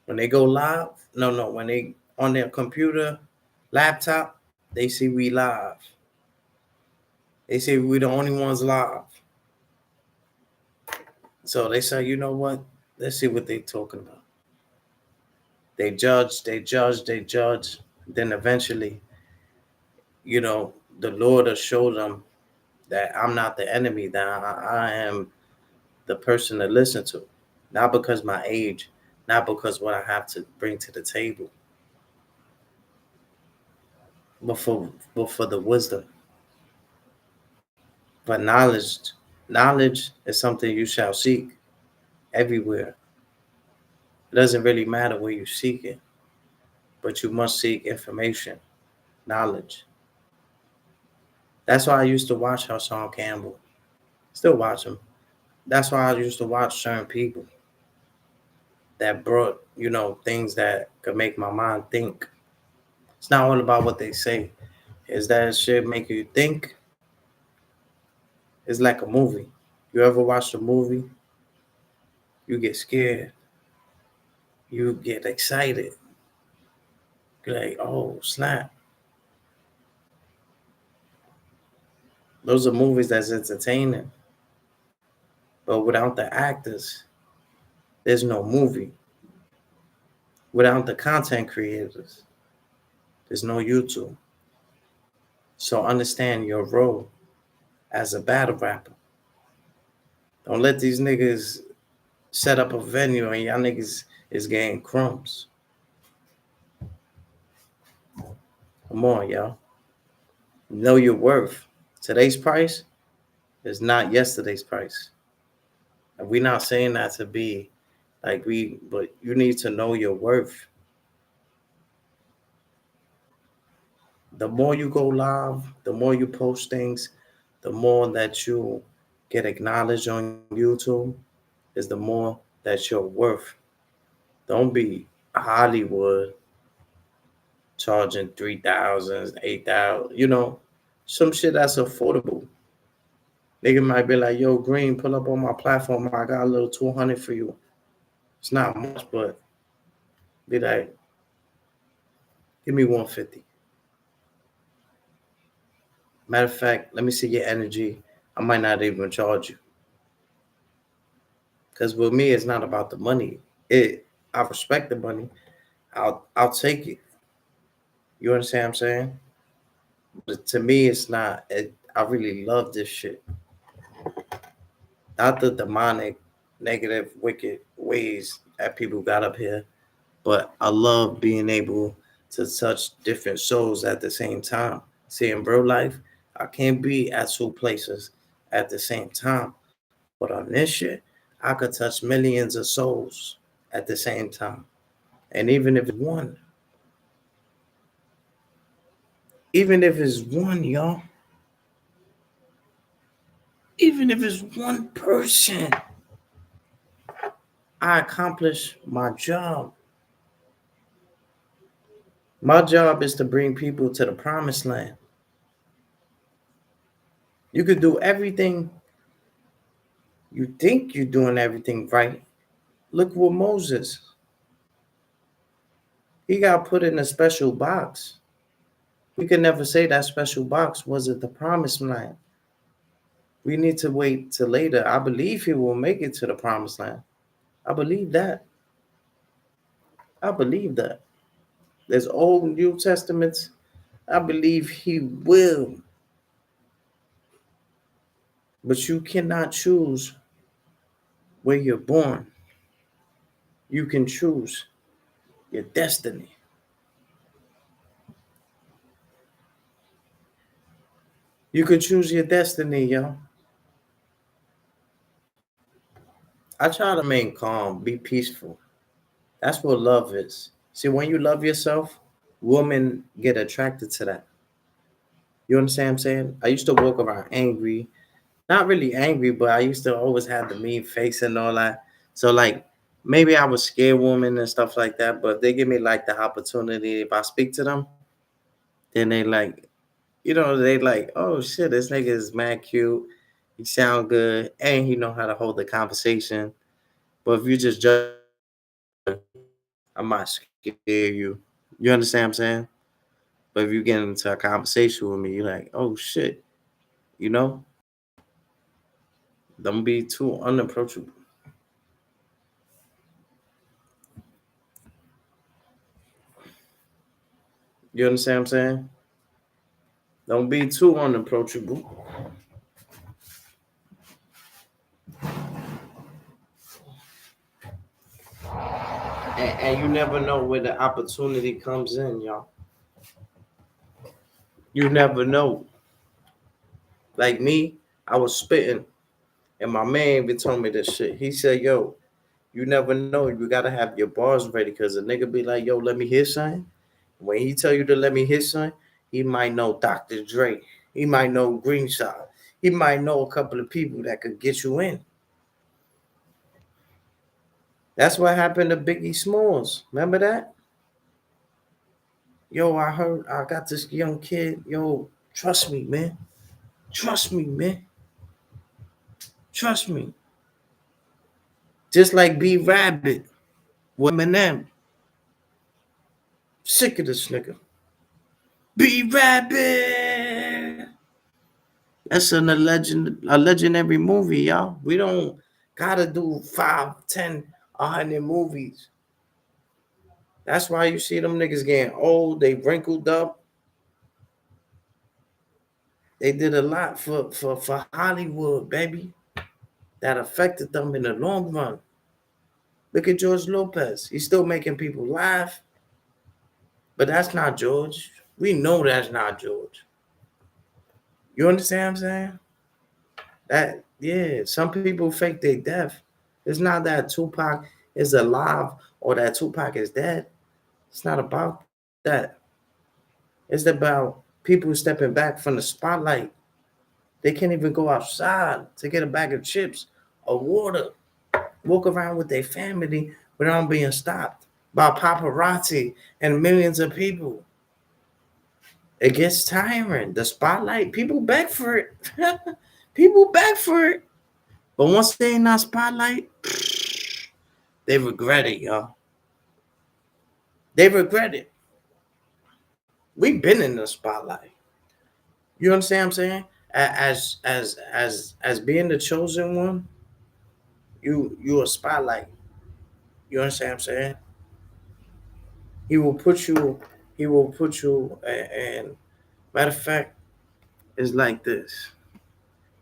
When they go live, no, when they on their computer, laptop, they see we live. They say we the only ones live. So they say, you know what? Let's see what they talking about. They judge. Then eventually, the Lord will show them that I'm not the enemy, that I am the person to listen to. Not because my age, not because what I have to bring to the table, but for the wisdom. But knowledge is something you shall seek everywhere. It doesn't really matter where you seek it, but you must seek information, knowledge. That's why I used to watch Hassan Campbell. Still watch him. That's why I used to watch certain people. that brought, things that could make my mind think. It's not all about what they say. Is that shit make you think? It's like a movie. You ever watched a movie? You get scared. You get excited. You're like, oh snap. Those are movies that's entertaining. But without the actors, there's no movie. Without the content creators, there's no YouTube. So understand your role as a battle rapper. Don't let these niggas set up a venue and y'all niggas is getting crumbs. Come on, y'all. Know your worth. Today's price is not yesterday's price. And we're not saying that to be but you need to know your worth. The more you go live, the more you post things, the more that you get acknowledged on YouTube, is the more that you're worth. Don't be Hollywood charging 3,000, 8,000. Some shit that's affordable. Nigga might be like, yo, Green, pull up on my platform. I got a little 200 for you. It's not much, but be like, give me 150. Matter of fact, let me see your energy. I might not even charge you. Because with me, it's not about the money. I respect the money. I'll take it. You understand what I'm saying? But to me, it's not. I really love this shit. Not the demonic, negative, wicked ways that people got up here, but I love being able to touch different souls at the same time. See, in real life, I can't be at two places at the same time. But on this shit, I could touch millions of souls at the same time. And even if it's one, y'all, even if it's one person, I accomplish my job. My job is to bring people to the promised land. You could do everything. You think you're doing everything right. Look with Moses. He got put in a special box. We can never say that special box wasn't the promised land. We need to wait till later. I believe he will make it to the promised land. I believe that. I believe that. There's Old and New Testaments. I believe he will. But you cannot choose where you're born. You can choose your destiny. You can choose your destiny, yo. I try to remain calm, be peaceful. That's what love is. See, when you love yourself, women get attracted to that. You understand what I'm saying? I used to walk around angry, not really angry, but I used to always have the mean face and all that. So, like, maybe I was scared women and stuff like that, but they give me like the opportunity. If I speak to them, then they like, they like, oh shit, this nigga is mad cute. He sound good, and he know how to hold the conversation. But if you just judge, I might scare you. You understand what I'm saying? But if you get into a conversation with me, you're like, oh shit, you know, don't be too unapproachable. You understand what I'm saying? Don't be too unapproachable. And you never know where the opportunity comes in, y'all. You never know. Like me, I was spitting, and my man even told me this shit. He said, yo, you never know. You gotta have your bars ready because a nigga be like, yo, let me hear something. When he tell you to let me hear something, he might know Dr. Dre. He might know Greenshot. He might know a couple of people that could get you in. That's what happened to Biggie Smalls. Remember that? Yo, I heard I got this young kid. Yo, trust me, man. Trust me, man. Trust me. Just like B Rabbit with Eminem. Sick of this nigga. B Rabbit. That's a legendary movie, y'all. We don't gotta do 5, 10, 100 movies. That's why you see them niggas getting old. They wrinkled up. They did a lot for Hollywood, baby. That affected them in the long run. Look at George Lopez. He's still making people laugh, but that's not George. We know that's not George. You understand what I'm saying? That yeah, some people fake their death. It's not that Tupac is alive or that Tupac is dead. It's not about that. It's about people stepping back from the spotlight. They can't even go outside to get a bag of chips or water, walk around with their family without being stopped by paparazzi and millions of people. It gets tiring. The spotlight, people beg for it. People beg for it. But once they in that spotlight, they regret it, y'all. They regret it. We've been in the spotlight. You understand what I'm saying? As being the chosen one, you a spotlight. You understand what I'm saying? He will put you. He will put you. And matter of fact, it's like this.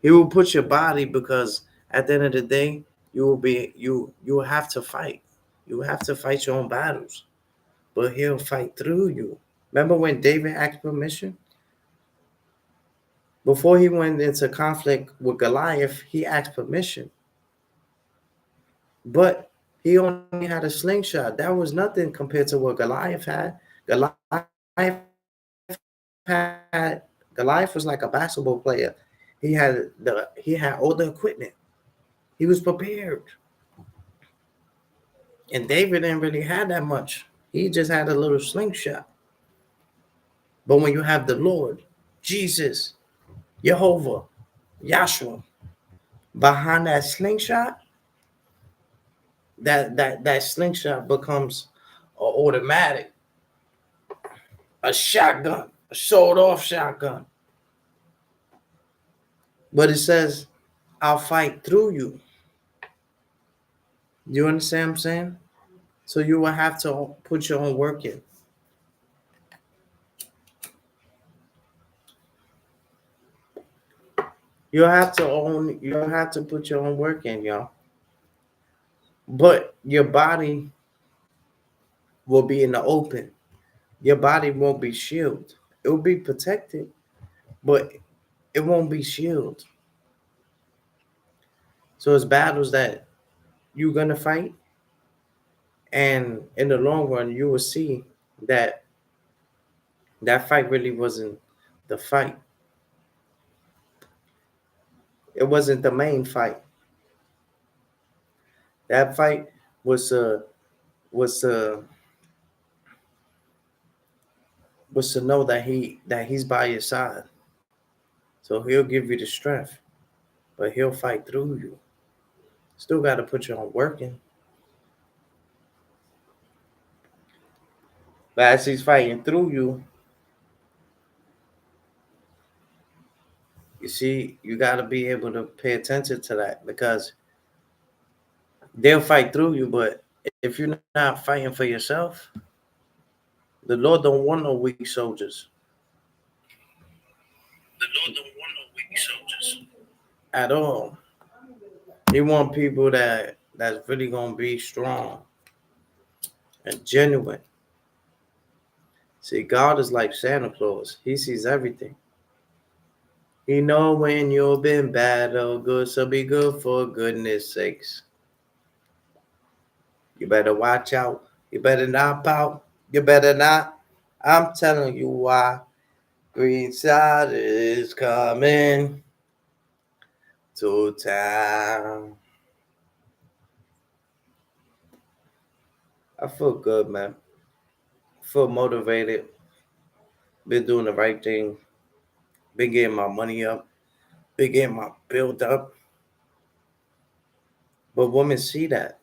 He will put your body because at the end of the day, you will have to fight. You will have to fight your own battles, but he'll fight through you. Remember when David asked permission before he went into conflict with Goliath? He asked permission, but he only had a slingshot. That was nothing compared to what Goliath had. Goliath was like a basketball player. He had all the equipment. He was prepared. And David didn't really have that much. He just had a little slingshot. But when you have the Lord, Jesus, Jehovah, Yahshua, behind that slingshot, that slingshot becomes an automatic, a shotgun, a sold-off shotgun. But it says, I'll fight through you. You understand what I'm saying? So you will have to put your own work in. You'll have to put your own work in, y'all. But your body will be in the open. Your body won't be shielded. It will be protected, but it won't be shielded. So it's battles that you're gonna fight, and in the long run, you will see that that fight really wasn't the fight. It wasn't the main fight. That fight was was uh was to know that he's by your side. So he'll give you the strength, but he'll fight through you. Still got to put your own work in. But as he's fighting through you, you see, you got to be able to pay attention to that because they'll fight through you. But if you're not fighting for yourself, the Lord don't want no weak soldiers. The Lord don't want no weak soldiers at all. He want people that's really gonna be strong and genuine. See, God is like Santa Claus. He sees everything. He know when you've been bad or good, so be good for goodness sakes. You better watch out. You better not pout. You better not. I'm telling you why. Green side is coming to town. I feel good, man. Feel motivated. Been doing the right thing. Been getting my money up. Been getting my build up. But women see that.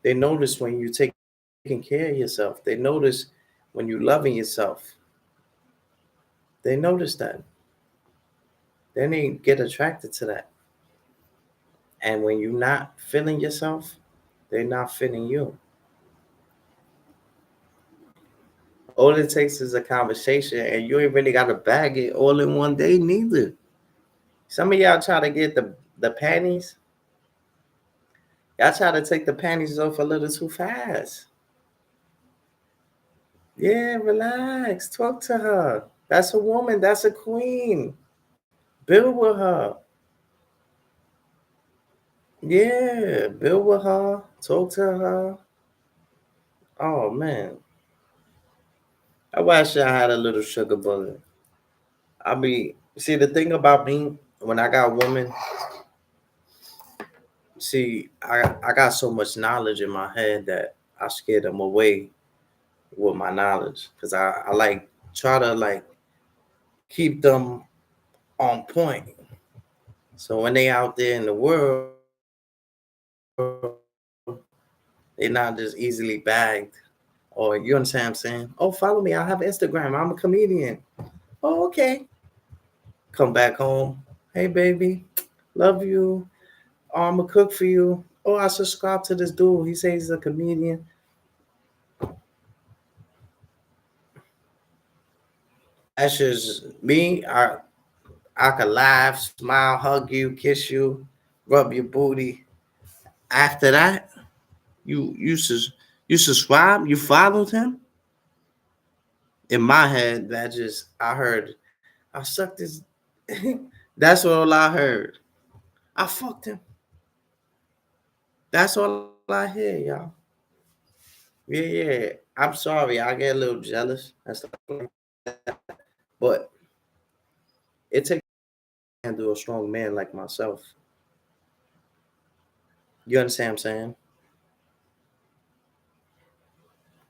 They notice when you're taking care of yourself. They notice when you're loving yourself. They notice that. Then they get attracted to that. And when you're not feeling yourself, they're not feeling you. All it takes is a conversation, and you ain't really got to bag it all in one day, neither. Some of y'all try to get the panties. Y'all try to take the panties off a little too fast. Yeah, relax. Talk to her. That's a woman. That's a queen. Build with her. Yeah, build with her. Talk to her. Oh man, I wish I had a little sugar bullet. I be see the thing about me when I got women. See, I got so much knowledge in my head that I scare them away with my knowledge because I like try to like keep them on point. So when they out there in the world, they're not just easily bagged. Or you understand what I'm saying? Oh, follow me. I have Instagram. I'm a comedian. Oh, okay. Come back home. Hey, baby. Love you. Oh, I'm going to cook for you. Oh, I subscribe to this dude. He says he's a comedian. That's just me. I could laugh, smile, hug you, kiss you, rub your booty. After that, you subscribe, you followed him. In my head, that just I heard I sucked his. That's all I heard. I fucked him. That's all I hear, y'all. Yeah. I'm sorry. I get a little jealous and stuff like that. But it takes a man to a strong man like myself. You understand what I'm saying?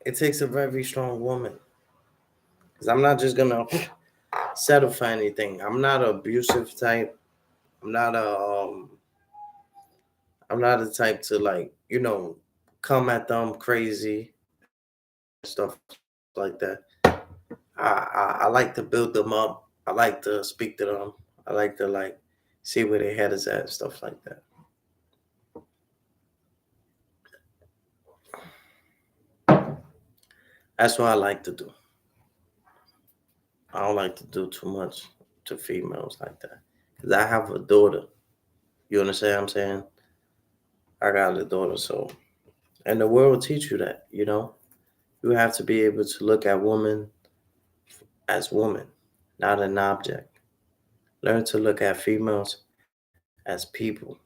It takes a very strong woman. Because I'm not just gonna settle for anything. I'm not an abusive type. I'm not a I'm not the type to like, come at them crazy and stuff like that. I like to build them up. I like to speak to them. I like to like see where their head is at and stuff like that. That's what I like to do. I don't like to do too much to females like that. Cause I have a daughter. You understand what I'm saying? I got a daughter, so and the world will teach you that. You have to be able to look at women as women, not an object. Learn to look at females as people.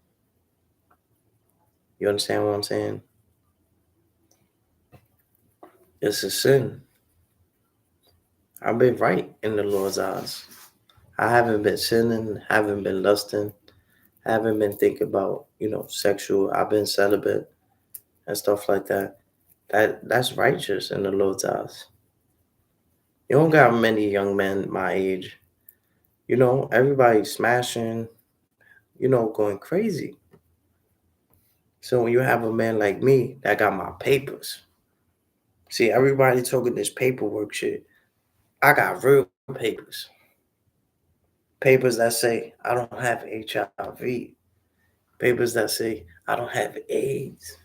You understand what I'm saying? It's a sin. I've been right in the Lord's eyes. I haven't been sinning, haven't been lusting, haven't been thinking about, sexual. I've been celibate and stuff like that. That's righteous in the Lord's eyes. You don't got many young men my age. Everybody smashing, going crazy. So when you have a man like me that got my papers, see everybody talking this paperwork shit. I got real papers. Papers that say I don't have HIV. Papers that say I don't have AIDS.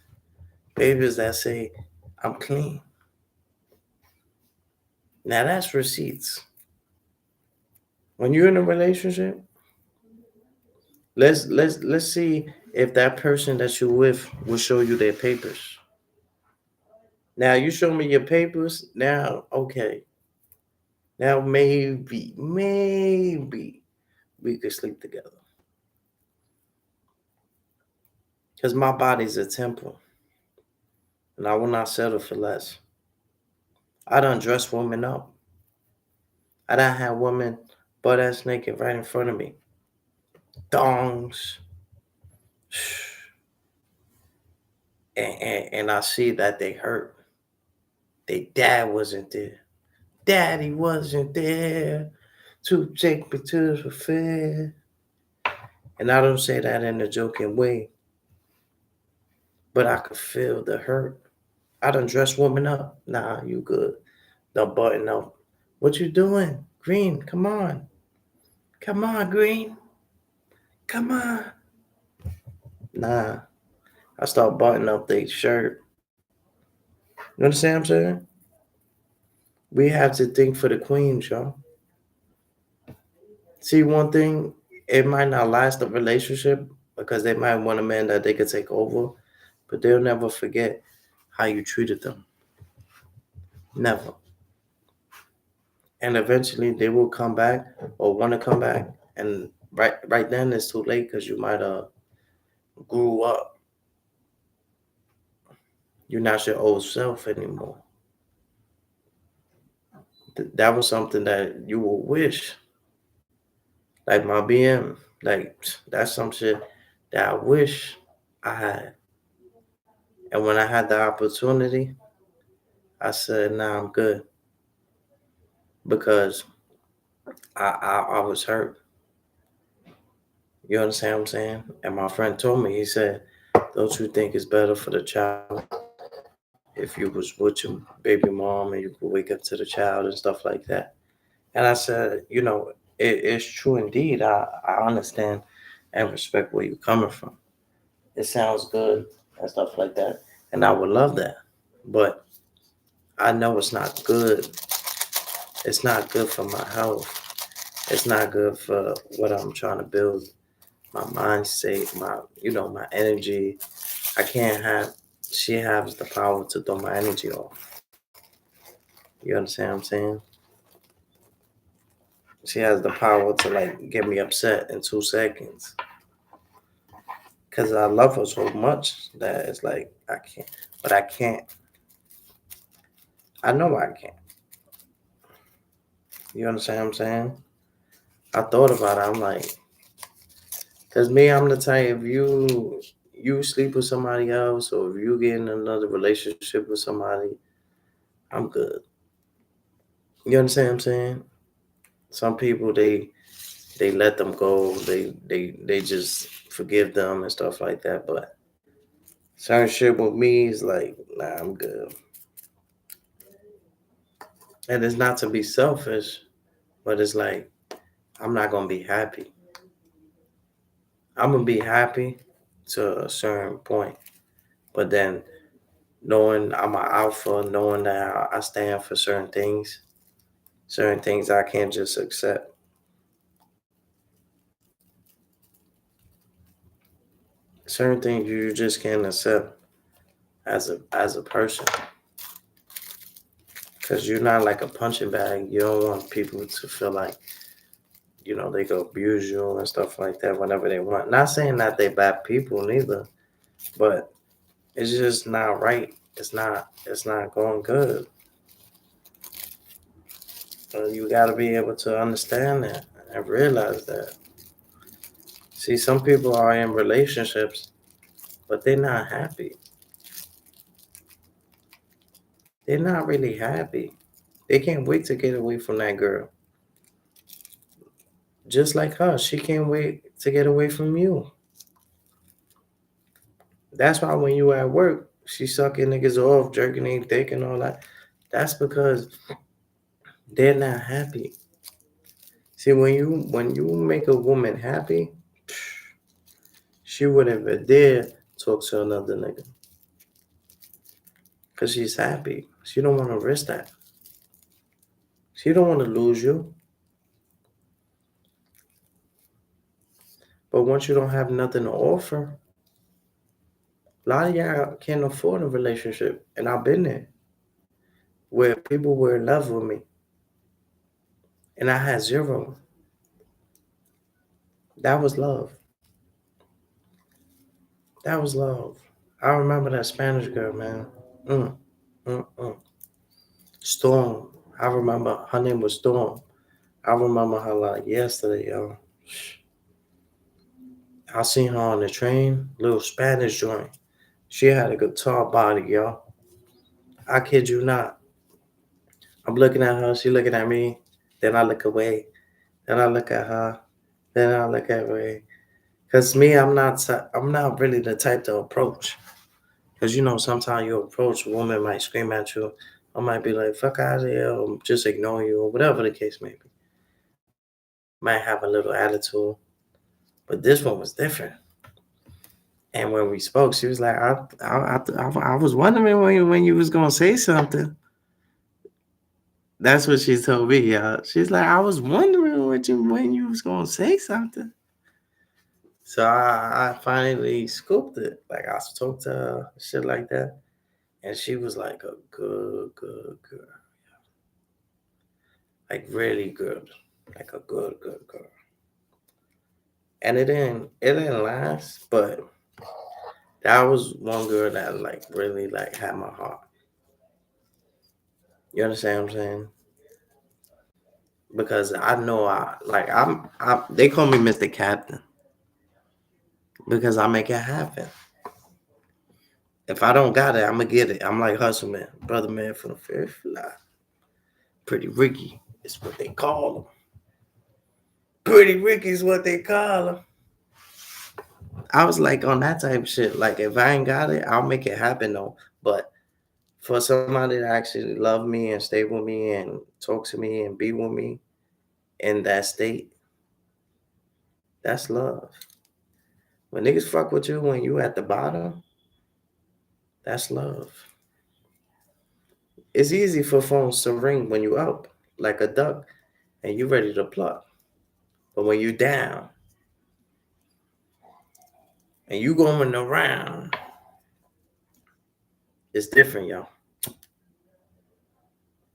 Papers that say I'm clean. Now that's receipts. When you're in a relationship, let's see if that person that you're with will show you their papers. Now you show me your papers. Now, okay. Now maybe we could sleep together. Because my body's a temple. And I will not settle for less. I done dress women up. I done have women butt ass naked right in front of me. Dongs. and I see that they hurt. Their dad wasn't there. Daddy wasn't there to take me to the fair. And I don't say that in a joking way, but I could feel the hurt. I done dress woman up. Nah, you good. Don't button up. What you doing? Green, come on. Come on, Green. Come on. Nah. I start buttoning up their shirt. You understand what I'm saying? We have to think for the queens, y'all. See, one thing, it might not last a relationship because they might want a man that they could take over, but they'll never forget how you treated them. Never. And eventually they will come back or want to come back. And right then it's too late because you might have grew up. You're not your old self anymore. That was something that you will wish. Like my BM, like that's some shit that I wish I had. And when I had the opportunity, I said, "Nah, I'm good," because I was hurt. You understand what I'm saying? And my friend told me, he said, "Don't you think it's better for the child if you was with your baby mom and you could wake up to the child and stuff like that?" And I said, it's true indeed. I understand and respect where you're coming from. It sounds good and stuff like that. And I would love that. But I know it's not good. It's not good for my health. It's not good for what I'm trying to build, my mindset, my energy. I can't have, she has the power to throw my energy off. You understand what I'm saying? She has the power to like get me upset in 2 seconds. Cause I love her so much that it's like I can't. But I can't. I know I can't. You understand what I'm saying? I thought about it. I'm like, cause me, I'm the type. If you sleep with somebody else, or if you get in another relationship with somebody, I'm good. You understand what I'm saying? Some people they let them go. They just forgive them and stuff like that. But certain shit with me is like, nah, I'm good. And it's not to be selfish, but it's like I'm not gonna be happy. I'm gonna be happy to a certain point, but then knowing I'm an alpha, knowing that I stand for certain things I can't just accept. Certain things you just can't accept as a person, because you're not like a punching bag. You don't want people to feel like they go abuse you and stuff like that whenever they want. Not saying that they bad people neither, but it's just not right. It's not going good. You got to be able to understand that and realize that. See, some people are in relationships, but they're not happy. They're not really happy. They can't wait to get away from that girl. Just like her, she can't wait to get away from you. That's why when you at work, she sucking niggas off, jerking their dick and all that. That's because they're not happy. See, when you make a woman happy, she wouldn't even dare talk to another nigga. Cause she's happy. She don't want to risk that. She don't want to lose you. But once you don't have nothing to offer, a lot of y'all can't afford a relationship. And I've been there where people were in love with me and I had zero. That was love. That was love. I remember that Spanish girl, man. Mm, mm. Storm. I remember her name was Storm. I remember her like yesterday, yo. I seen her on the train, little Spanish joint. She had a guitar body, y'all. I kid you not. I'm looking at her, she looking at me, then I look away, then I look at her, then I look away. Cause me, I'm not really the type to approach. Cause sometimes you approach a woman might scream at you, I might be like, fuck out of here, or just ignore you, or whatever the case may be. Might have a little attitude. But this one was different. And when we spoke, she was like, I was wondering when you was gonna say something. That's what she told me, y'all. She's like, I was wondering when you was gonna say something. So I finally scooped it. Like I spoke to her, shit like that. And she was like a good girl. Like really good. Like a good girl. And it didn't last, but that was one girl that like really like had my heart. You understand what I'm saying? Because I know they call me Mr. Captain because I make it happen. If I don't got it, I'm gonna get it. I'm like Hustle Man, brother man from the fifth fly. Pretty Ricky is what they call him. Pretty Ricky is what they call him. I was like on that type of shit. Like if I ain't got it, I'll make it happen though. But for somebody to actually love me and stay with me and talk to me and be with me in that state, that's love. When niggas fuck with you when you at the bottom, that's love. It's easy for phones to ring when you up, like a duck, and you ready to pluck. But when you down and you going around, it's different, y'all.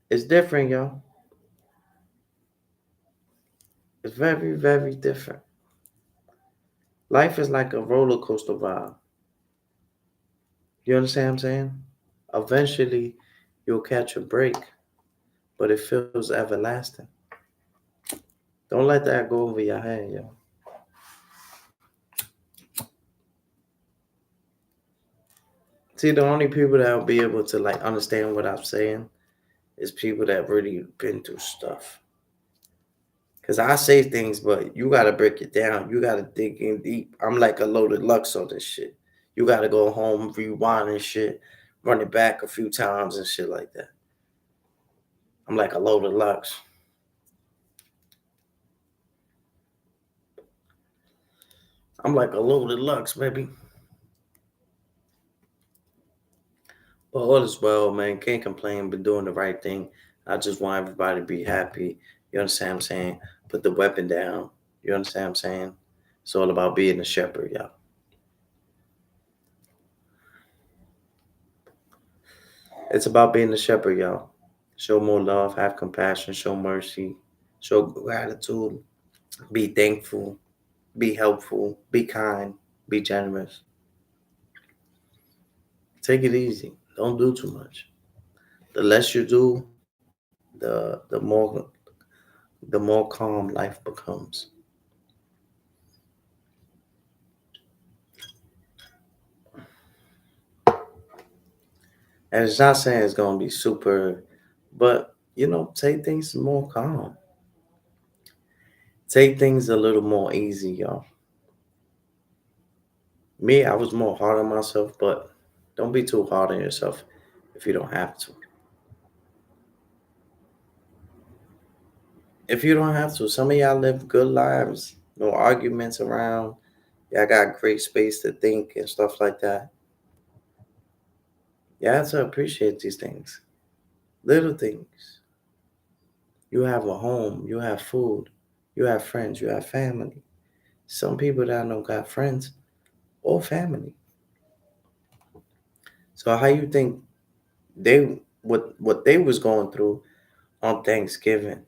It's different, y'all. It's very, very different. Life is like a roller coaster ride. You understand what I'm saying? Eventually, you'll catch a break, but it feels everlasting. Don't let that go over your head, yo. See, the only people that will be able to like understand what I'm saying is people that really been through stuff. Cause I say things, but you gotta break it down. You gotta dig in deep. I'm like a loaded Lux on this shit. You gotta go home, rewind and shit, run it back a few times and shit like that. I'm like a loaded Lux. I'm like a loaded Lux, baby. But all is well, man. Can't complain. Been doing the right thing. I just want everybody to be happy. You understand what I'm saying? Put the weapon down. You understand what I'm saying? It's all about being a shepherd, y'all. It's about being a shepherd, y'all. Show more love, have compassion, show mercy, show gratitude, be thankful, be helpful, be kind, be generous. Take it easy. Don't do too much. The less you do, the more calm life becomes. And it's not saying it's gonna be super, but take things more calm. Take things a little more easy, y'all. Me, I was more hard on myself, but don't be too hard on yourself if you don't have to. If you don't have to, some of y'all live good lives, no arguments around. Y'all got great space to think and stuff like that. You have to appreciate these things, little things. You have a home, you have food, you have friends, you have family. Some people that don't got friends or family. So how you think what they was going through on Thanksgiving,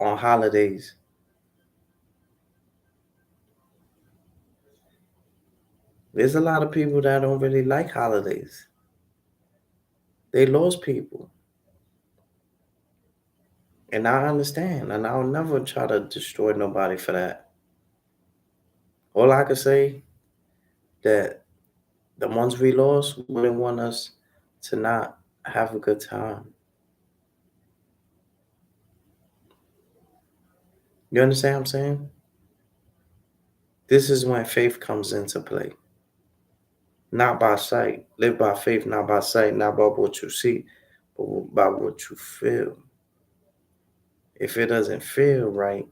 on holidays? There's a lot of people that don't really like holidays. They lost people. And I understand. And I'll never try to destroy nobody for that. All I can say that The ones we lost wouldn't want us to not have a good time. You understand what I'm saying? This is when faith comes into play. Not by sight. Live by faith, not by sight, not by what you see, but by what you feel. If it doesn't feel right,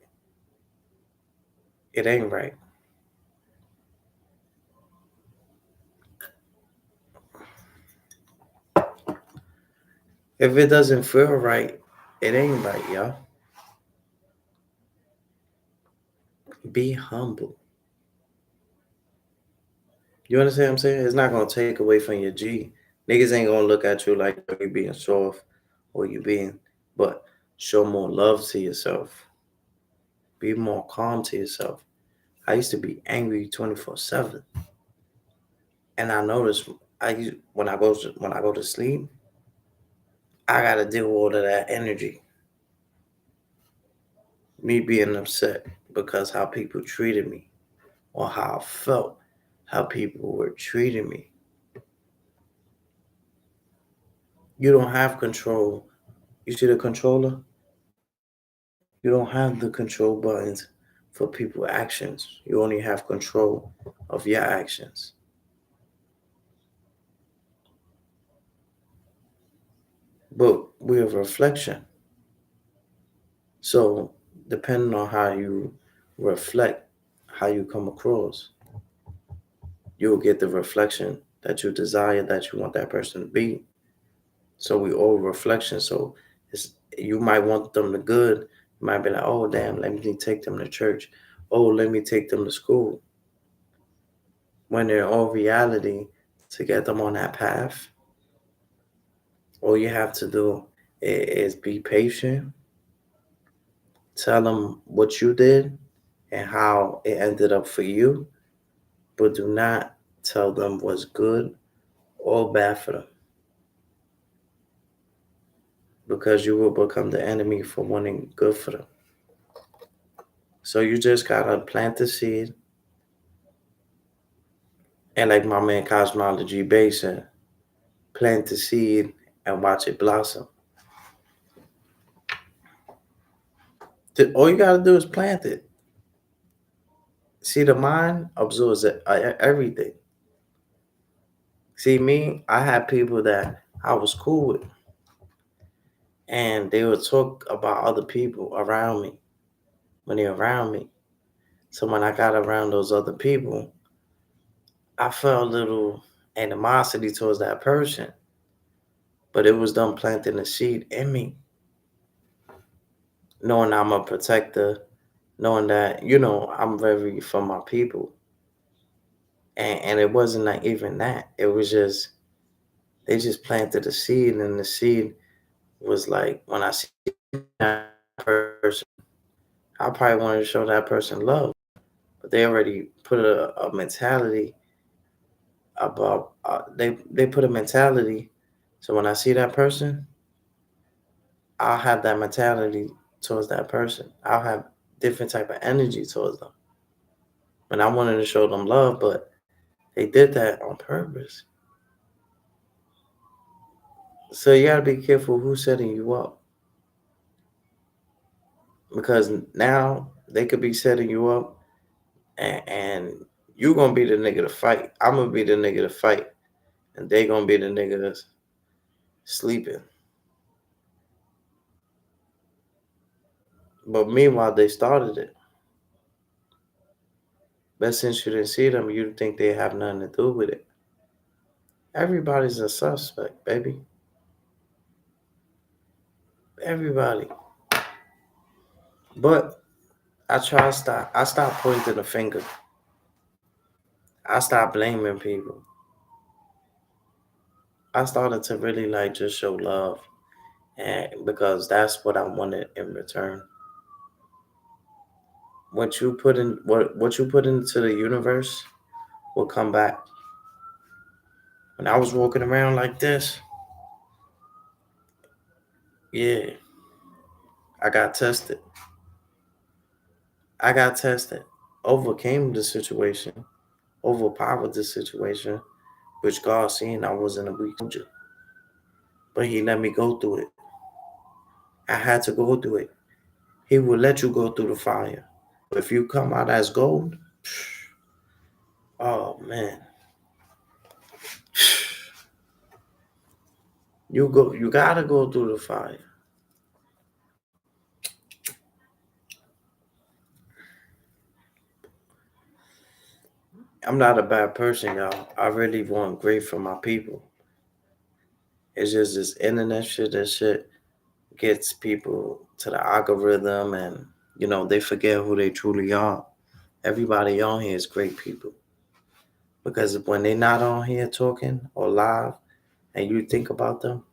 it ain't right. If it doesn't feel right, it ain't right, y'all. Be humble. You understand what I'm saying? It's not gonna take away from your G. Niggas ain't gonna look at you like you being soft or you being, but show more love to yourself. Be more calm to yourself. I used to be angry 24/7, and I noticed when I go to sleep, I gotta deal with all of that energy. Me being upset because how people treated me or how I felt, how people were treating me. You don't have control. You see the controller? You don't have the control buttons for people's actions. You only have control of your actions. But we're a reflection. So depending on how you reflect, how you come across, you'll get the reflection that you desire, that you want that person to be. So we all reflection. So you might want them to good. You might be like, oh damn, let me take them to church. Oh, let me take them to school. When in all reality, to get them on that path, all you have to do is be patient, tell them what you did and how it ended up for you, but do not tell them what's good or bad for them because you will become the enemy for wanting good for them. So you just gotta plant the seed, and like my man Cosmology Bay said, plant the seed and watch it blossom. All you gotta do is plant it. See, the mind absorbs everything. See, me, I had people that I was cool with, and they would talk about other people around me when they're around me. So when I got around those other people, I felt a little animosity towards that person, but it was them planting the seed in me, knowing I'm a protector, knowing that, I'm very for my people. And it wasn't like even that. It was just, they just planted a seed, and the seed was like, when I see that person, I probably wanted to show that person love, but they already put a mentality about they put a mentality. So when I see that person, I'll have that mentality towards that person. I'll have different type of energy towards them, and I wanted to show them love, but they did that on purpose. So you gotta be careful who's setting you up, because now they could be setting you up, and you gonna be the nigga to fight. I'm gonna be the nigga to fight, and they gonna be the nigga that's sleeping. But meanwhile, they started it. But since you didn't see them, you think they have nothing to do with it. Everybody's a suspect, baby. Everybody. But I try to stop. I stopped pointing the finger. I stopped blaming people. I started to really like just show love, and because that's what I wanted in return. What you put into the universe will come back. When I was walking around like this, yeah, I got tested. I got tested. Overcame the situation, overpowered the situation, which God seen I wasn't a weak soldier. But he let me go through it. I had to go through it. He will let you go through the fire. If you come out as gold, oh man, you gotta go through the fire. I'm not a bad person, y'all. I really want great for my people. It's just this internet shit. That shit gets people to the algorithm, and they forget who they truly are. Everybody on here is great people, because when they're not on here talking or live, and you think about them,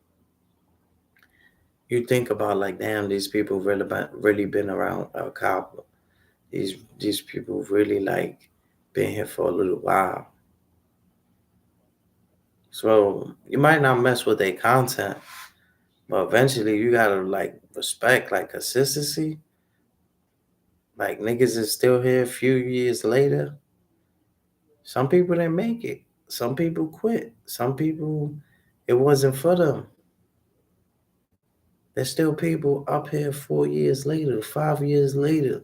you think about like, damn, these people really been around a couple. These people really like been here for a little while. So you might not mess with their content, but eventually you gotta like respect like consistency. Like niggas is still here a few years later. Some people didn't make it. Some people quit. Some people, it wasn't for them. There's still people up here 4 years later, 5 years later,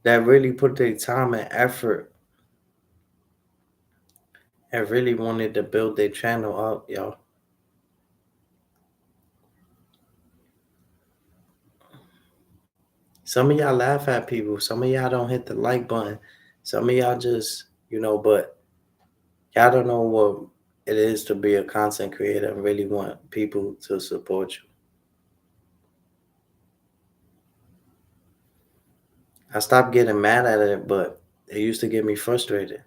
that really put their time and effort and really wanted to build their channel up, y'all. Some of y'all laugh at people. Some of y'all don't hit the like button. Some of y'all just, but y'all don't know what it is to be a content creator and really want people to support you. I stopped getting mad at it, but it used to get me frustrated.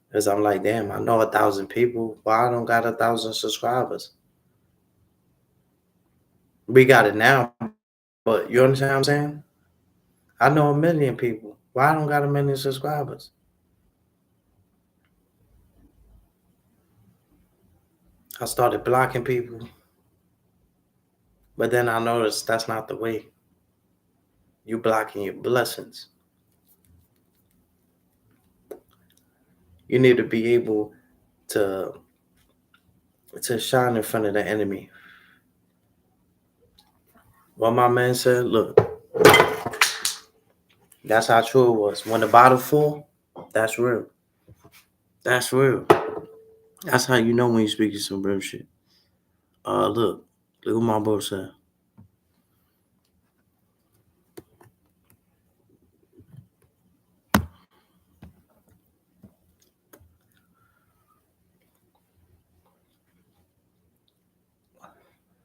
Because I'm like, damn, I know 1,000 people. Why I don't got 1,000 subscribers? We got it now, but you understand what I'm saying? I know 1,000,000 people. Why I don't got 1,000,000 subscribers? I started blocking people, but then I noticed that's not the way. You blocking your blessings. You need to be able to shine in front of the enemy. What my man said, look, that's how true it was. When the bottle full, that's real. That's real. That's how you know when you speaking some real shit. Look what my bro said.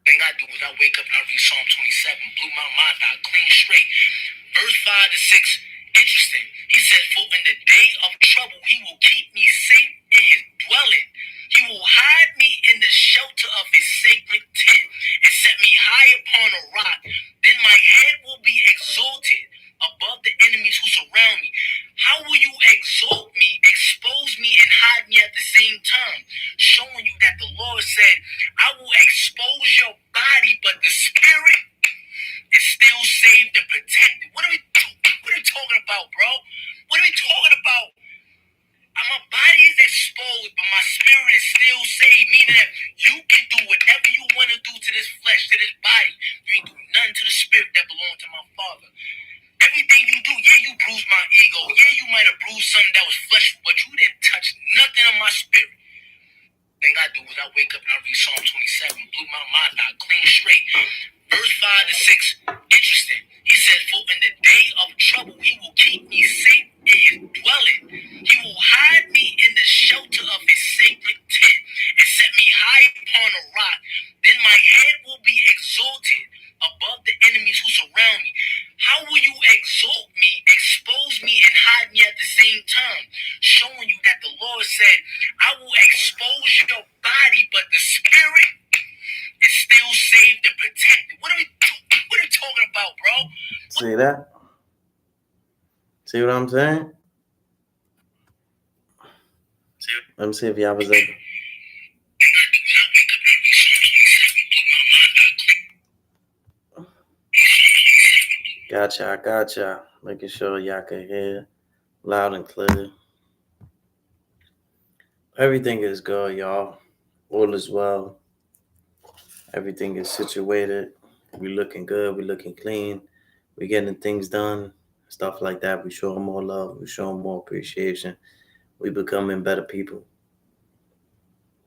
Thing I do is I wake up and I read Psalm 27, blew my mind out, clean straight. Verse 5 to 6, interesting. He said, for in the day of trouble, he will keep me safe in his dwelling. He will hide me in the shelter of his sacred tent and set me high upon a rock. Then my head will be exalted above the enemies who surround me. How will you exalt me, expose me, and hide me at the same time? Showing you that the Lord said, I will expose your body, but the spirit is still saved and protected. What are we talking about, bro? What are we talking about? My body is exposed, but my spirit is still saved, meaning that you can do whatever you want to do to this flesh, to this body. You ain't do nothing to the spirit that belonged to my Father. Everything you do, yeah, you bruised my ego. Yeah, you might have bruised something that was fleshful, but you didn't touch nothing of my spirit. Thing I do is I wake up and I read Psalm 27, blew my mind out, clean straight. Verse 5 to 6, interesting. He said, for in the day of trouble, he will keep me safe in his dwelling. He will hide me in the shelter of his sacred tent and set me high upon a rock. Then my head will be exalted above the enemies who surround me. How will you exalt me, expose me, and hide me at the same time? Showing you that the Lord said, I will expose your body, but the spirit is still saved and protected. What are we talking about, bro? See that? See what I'm saying? Let me see if y'all was able. Gotcha, I gotcha. Making sure y'all can hear. Loud and clear. Everything is good, y'all. All is well. Everything is situated. We looking good. We looking clean. We getting things done. Stuff like that. We showing more love. We showing more appreciation. We becoming better people.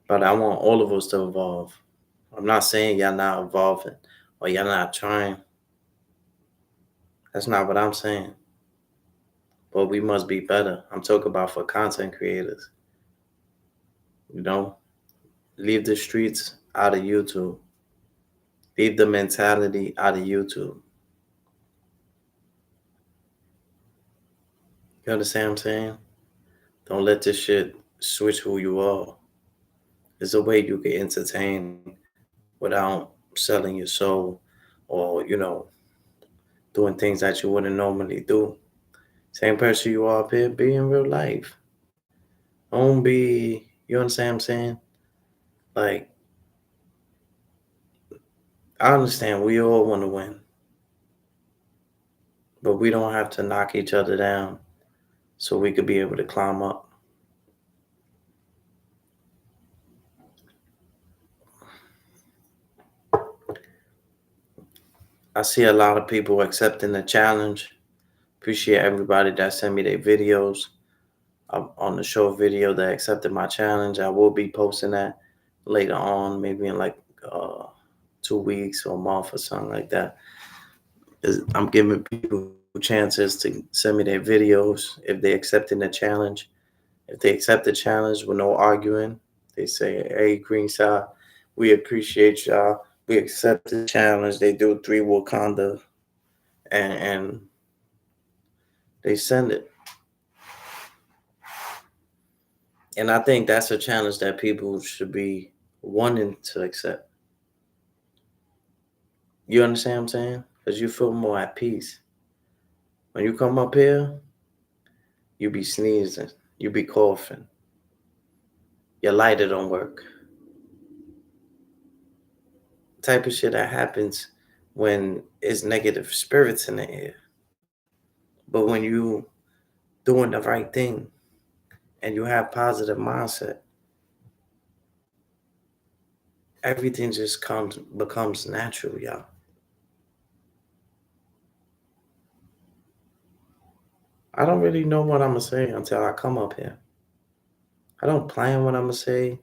But I want all of us to evolve. I'm not saying y'all not evolving or y'all not trying. That's not what I'm saying. But we must be better. I'm talking about for content creators. You know, leave the streets out of YouTube. Leave the mentality out of YouTube. You understand what I'm saying? Don't let this shit switch who you are. There's a way you can entertain without selling your soul or, doing things that you wouldn't normally do. Same person you are up here, be in real life. Don't be, you understand what I'm saying? Like, I understand we all want to win, but we don't have to knock each other down so we could be able to climb up. I see a lot of people accepting the challenge. Appreciate everybody that sent me their videos. On the show video that accepted my challenge. I will be posting that later on, maybe in like uh, 2 weeks or a month or something like that. I'm giving people chances to send me their videos if they accepting the challenge. If they accept the challenge with no arguing, they say, "Hey, Green Side, we appreciate y'all. We accept the challenge." They do 3 Wakanda, and they send it. And I think that's a challenge that people should be wanting to accept. You understand what I'm saying? Because you feel more at peace. When you come up here, you be sneezing, you be coughing, your lighter don't work. Type of shit that happens when it's negative spirits in the air. But when you doing the right thing and you have positive mindset, everything just comes becomes natural, y'all. I don't really know what I'm gonna say until I come up here. I don't plan what I'm gonna say.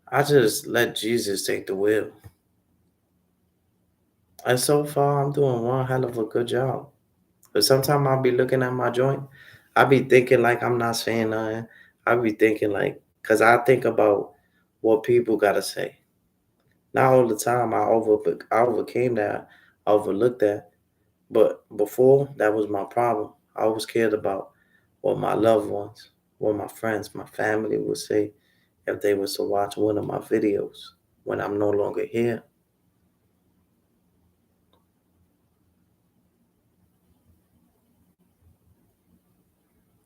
I just let Jesus take the wheel. And so far, I'm doing one hell of a good job. But sometimes I'll be looking at my joint. I'll be thinking like I'm not saying nothing. I'll be thinking like, because I think about what people got to say. Not all the time. I overcame that. I overlooked that. But before, that was my problem. I always cared about what my loved ones, what my friends, my family would say if they was to watch one of my videos when I'm no longer here.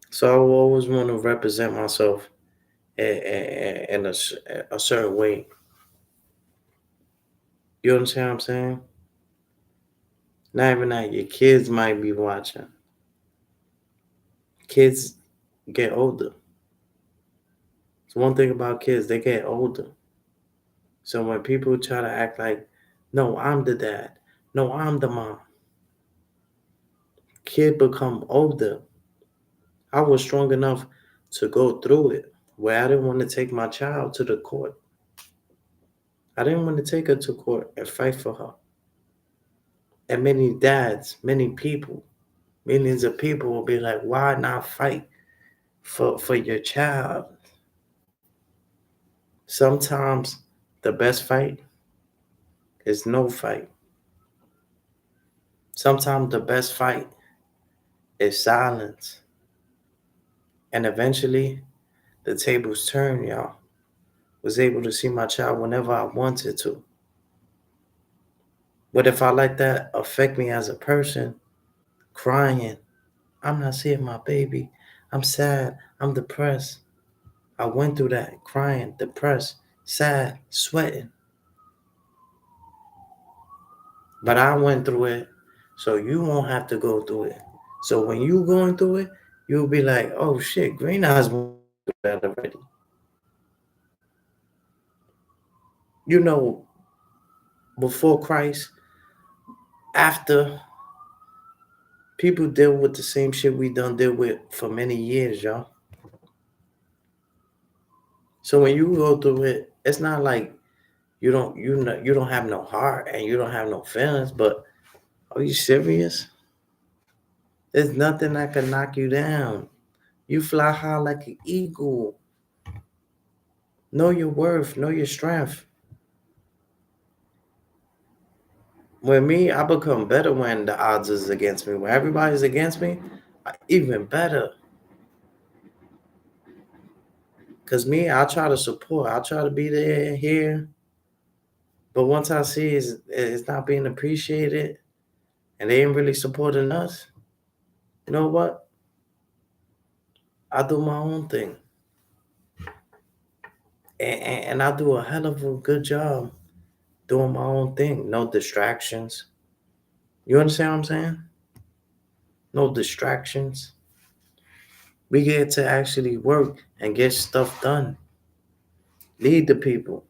So I always want to represent myself in a certain way. You understand what I'm saying? Not even that. Your kids might be watching. Kids get older. So one thing about kids, they get older. So when people try to act like, no, I'm the dad. No, I'm the mom. Kid become older. I was strong enough to go through it where I didn't want to take my child to the court. I didn't want to take her to court and fight for her. And many dads, many people, millions of people will be like, why not fight for your child? Sometimes the best fight is no fight. Sometimes the best fight is silence. And eventually the tables turn, y'all. Was able to see my child whenever I wanted to. But if I let that affect me as a person, crying, I'm not seeing my baby. I'm sad. I'm depressed. I went through that crying, depressed, sad, sweating. But I went through it, so you won't have to go through it. So when you going through it, you'll be like, oh shit, Green Eyes went through that already. You know, before Christ, after, people deal with the same shit we done deal with for many years, y'all. So when you go through it, it's not like you don't have no heart and you don't have no feelings. But are you serious? There's nothing that can knock you down. You fly high like an eagle. Know your worth. Know your strength. When me, I become better when the odds is against me. When everybody's against me, even better. Cause me, I try to support. I try to be there here. But once I see it's not being appreciated and they ain't really supporting us, you know what? I do my own thing. And I do a hell of a good job doing my own thing. No distractions. You understand what I'm saying? No distractions. We get to actually work and get stuff done. Lead the people.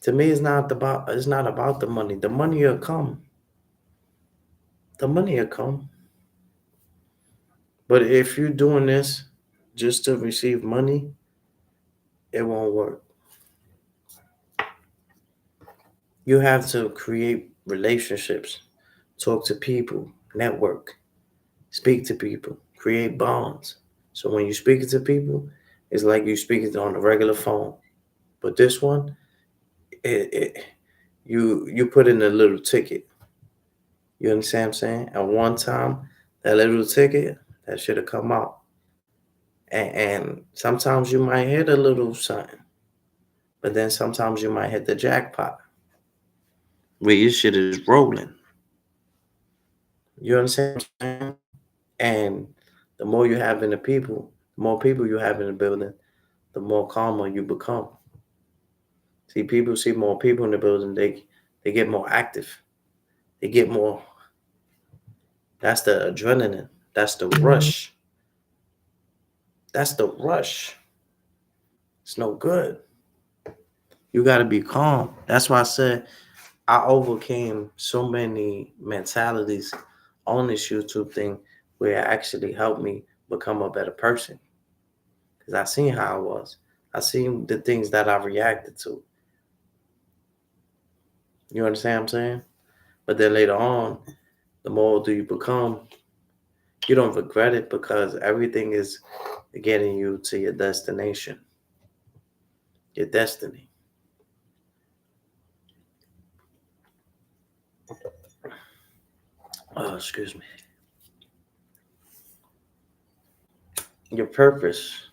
To me, it's not about the money. The money will come. The money will come. But if you're doing this just to receive money, it won't work. You have to create relationships, talk to people, network, speak to people, create bonds. So when you're speaking to people, it's like you're speaking on a regular phone. But this one, it you put in a little ticket. You understand what I'm saying? At one time, that little ticket that should have come out. And sometimes you might hit a little something, but then sometimes you might hit the jackpot where your shit is rolling. You understand what I'm saying? And the more you have in the people, the more people you have in the building, the more calmer you become. See, people see more people in the building, they get more active. They get more. That's the adrenaline. That's the rush. That's the rush. It's no good. You got to be calm. That's why I said I overcame so many mentalities on this YouTube thing where it actually helped me become a better person. Because I seen how I was. I seen the things that I reacted to. You understand what I'm saying? But then later on, the more older you become, you don't regret it because everything is getting you to your destination, your destiny. Oh, excuse me. Your purpose.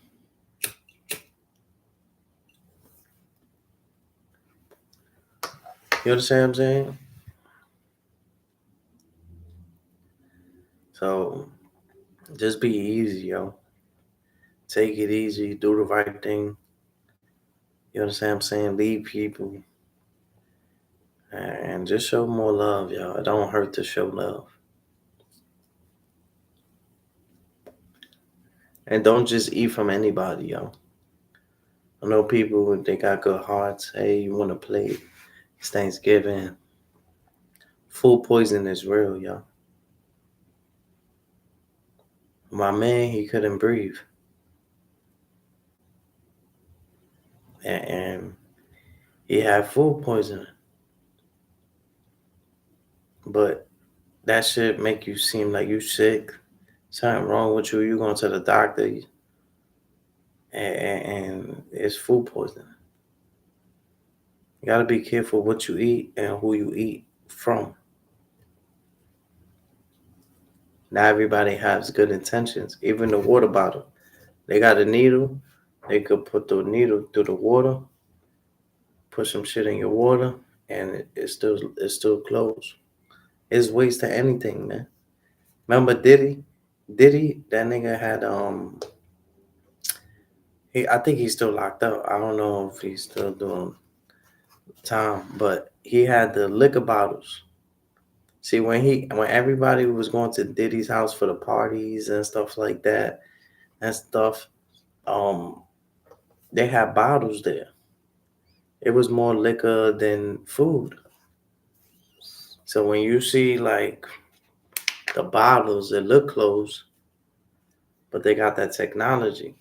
You understand what I'm saying? So just be easy, yo. Take it easy. Do the right thing. You understand what I'm saying? Lead people. And just show more love, y'all. It don't hurt to show love. And don't just eat from anybody, yo. I know people, they got good hearts. Hey, you want to play? It's Thanksgiving. Food poison is real, yo. My man, he couldn't breathe. And he had food poisoning. But that shit make you seem like you sick. Something wrong with you. You going to the doctor and it's food poisoning. You got to be careful what you eat and who you eat from. Not everybody has good intentions. Even the water bottle. They got a needle. They could put the needle through the water, put some shit in your water, and it's still closed. It's waste of anything, man. Remember Diddy? Diddy, that nigga had I think he's still locked up. I don't know if he's still doing time, but he had the liquor bottles See, when everybody was going to Diddy's house for the parties and stuff like that and stuff, um, they had bottles there. It was more liquor than food. So when you see like the bottles, they look closed, but they got that technology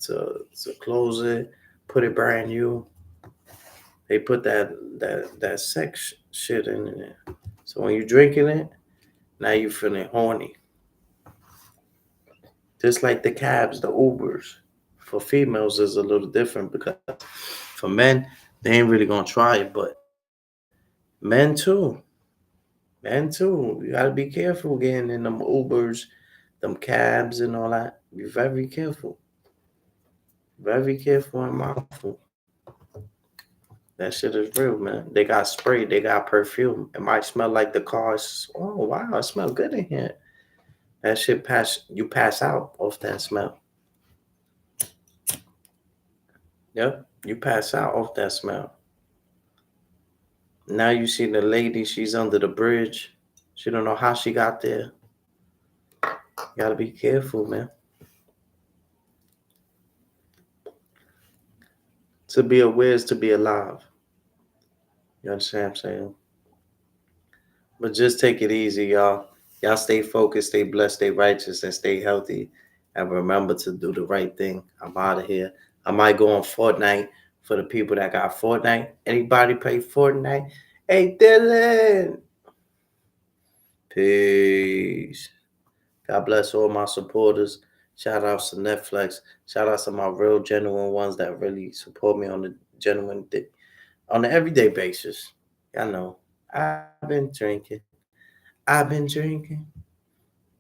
to close it, put it brand new. They put that sex shit in there. So when you drinking it, now you feeling horny. Just like the cabs, the Ubers. For females is a little different because for men, they ain't really gonna try it, but men too. Men too. You gotta be careful getting in them Ubers, them cabs and all that. Be very careful. Very careful and mindful. That shit is real, man. They got spray, they got perfume. It might smell like the cars. Oh wow, it smells good in here. That shit pass out off that smell. Yep, you pass out off that smell. Now you see the lady, she's under the bridge. She don't know how she got there. You gotta be careful, man. To be aware is to be alive. You understand what I'm saying? But just take it easy, y'all. Y'all stay focused, stay blessed, stay righteous, and stay healthy. And remember to do the right thing. I'm out of here. I might go on Fortnite for the people that got Fortnite. Anybody play Fortnite? Hey, Dylan. Peace. God bless all my supporters. Shout outs to Netflix. Shout outs to my real genuine ones that really support me on the genuine on an everyday basis. Y'all know I've been drinking. I've been drinking.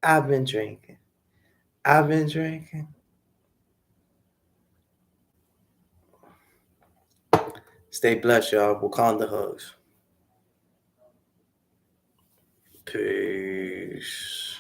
I've been drinking. I've been drinking. Stay blessed, y'all. Wakanda hugs. Peace.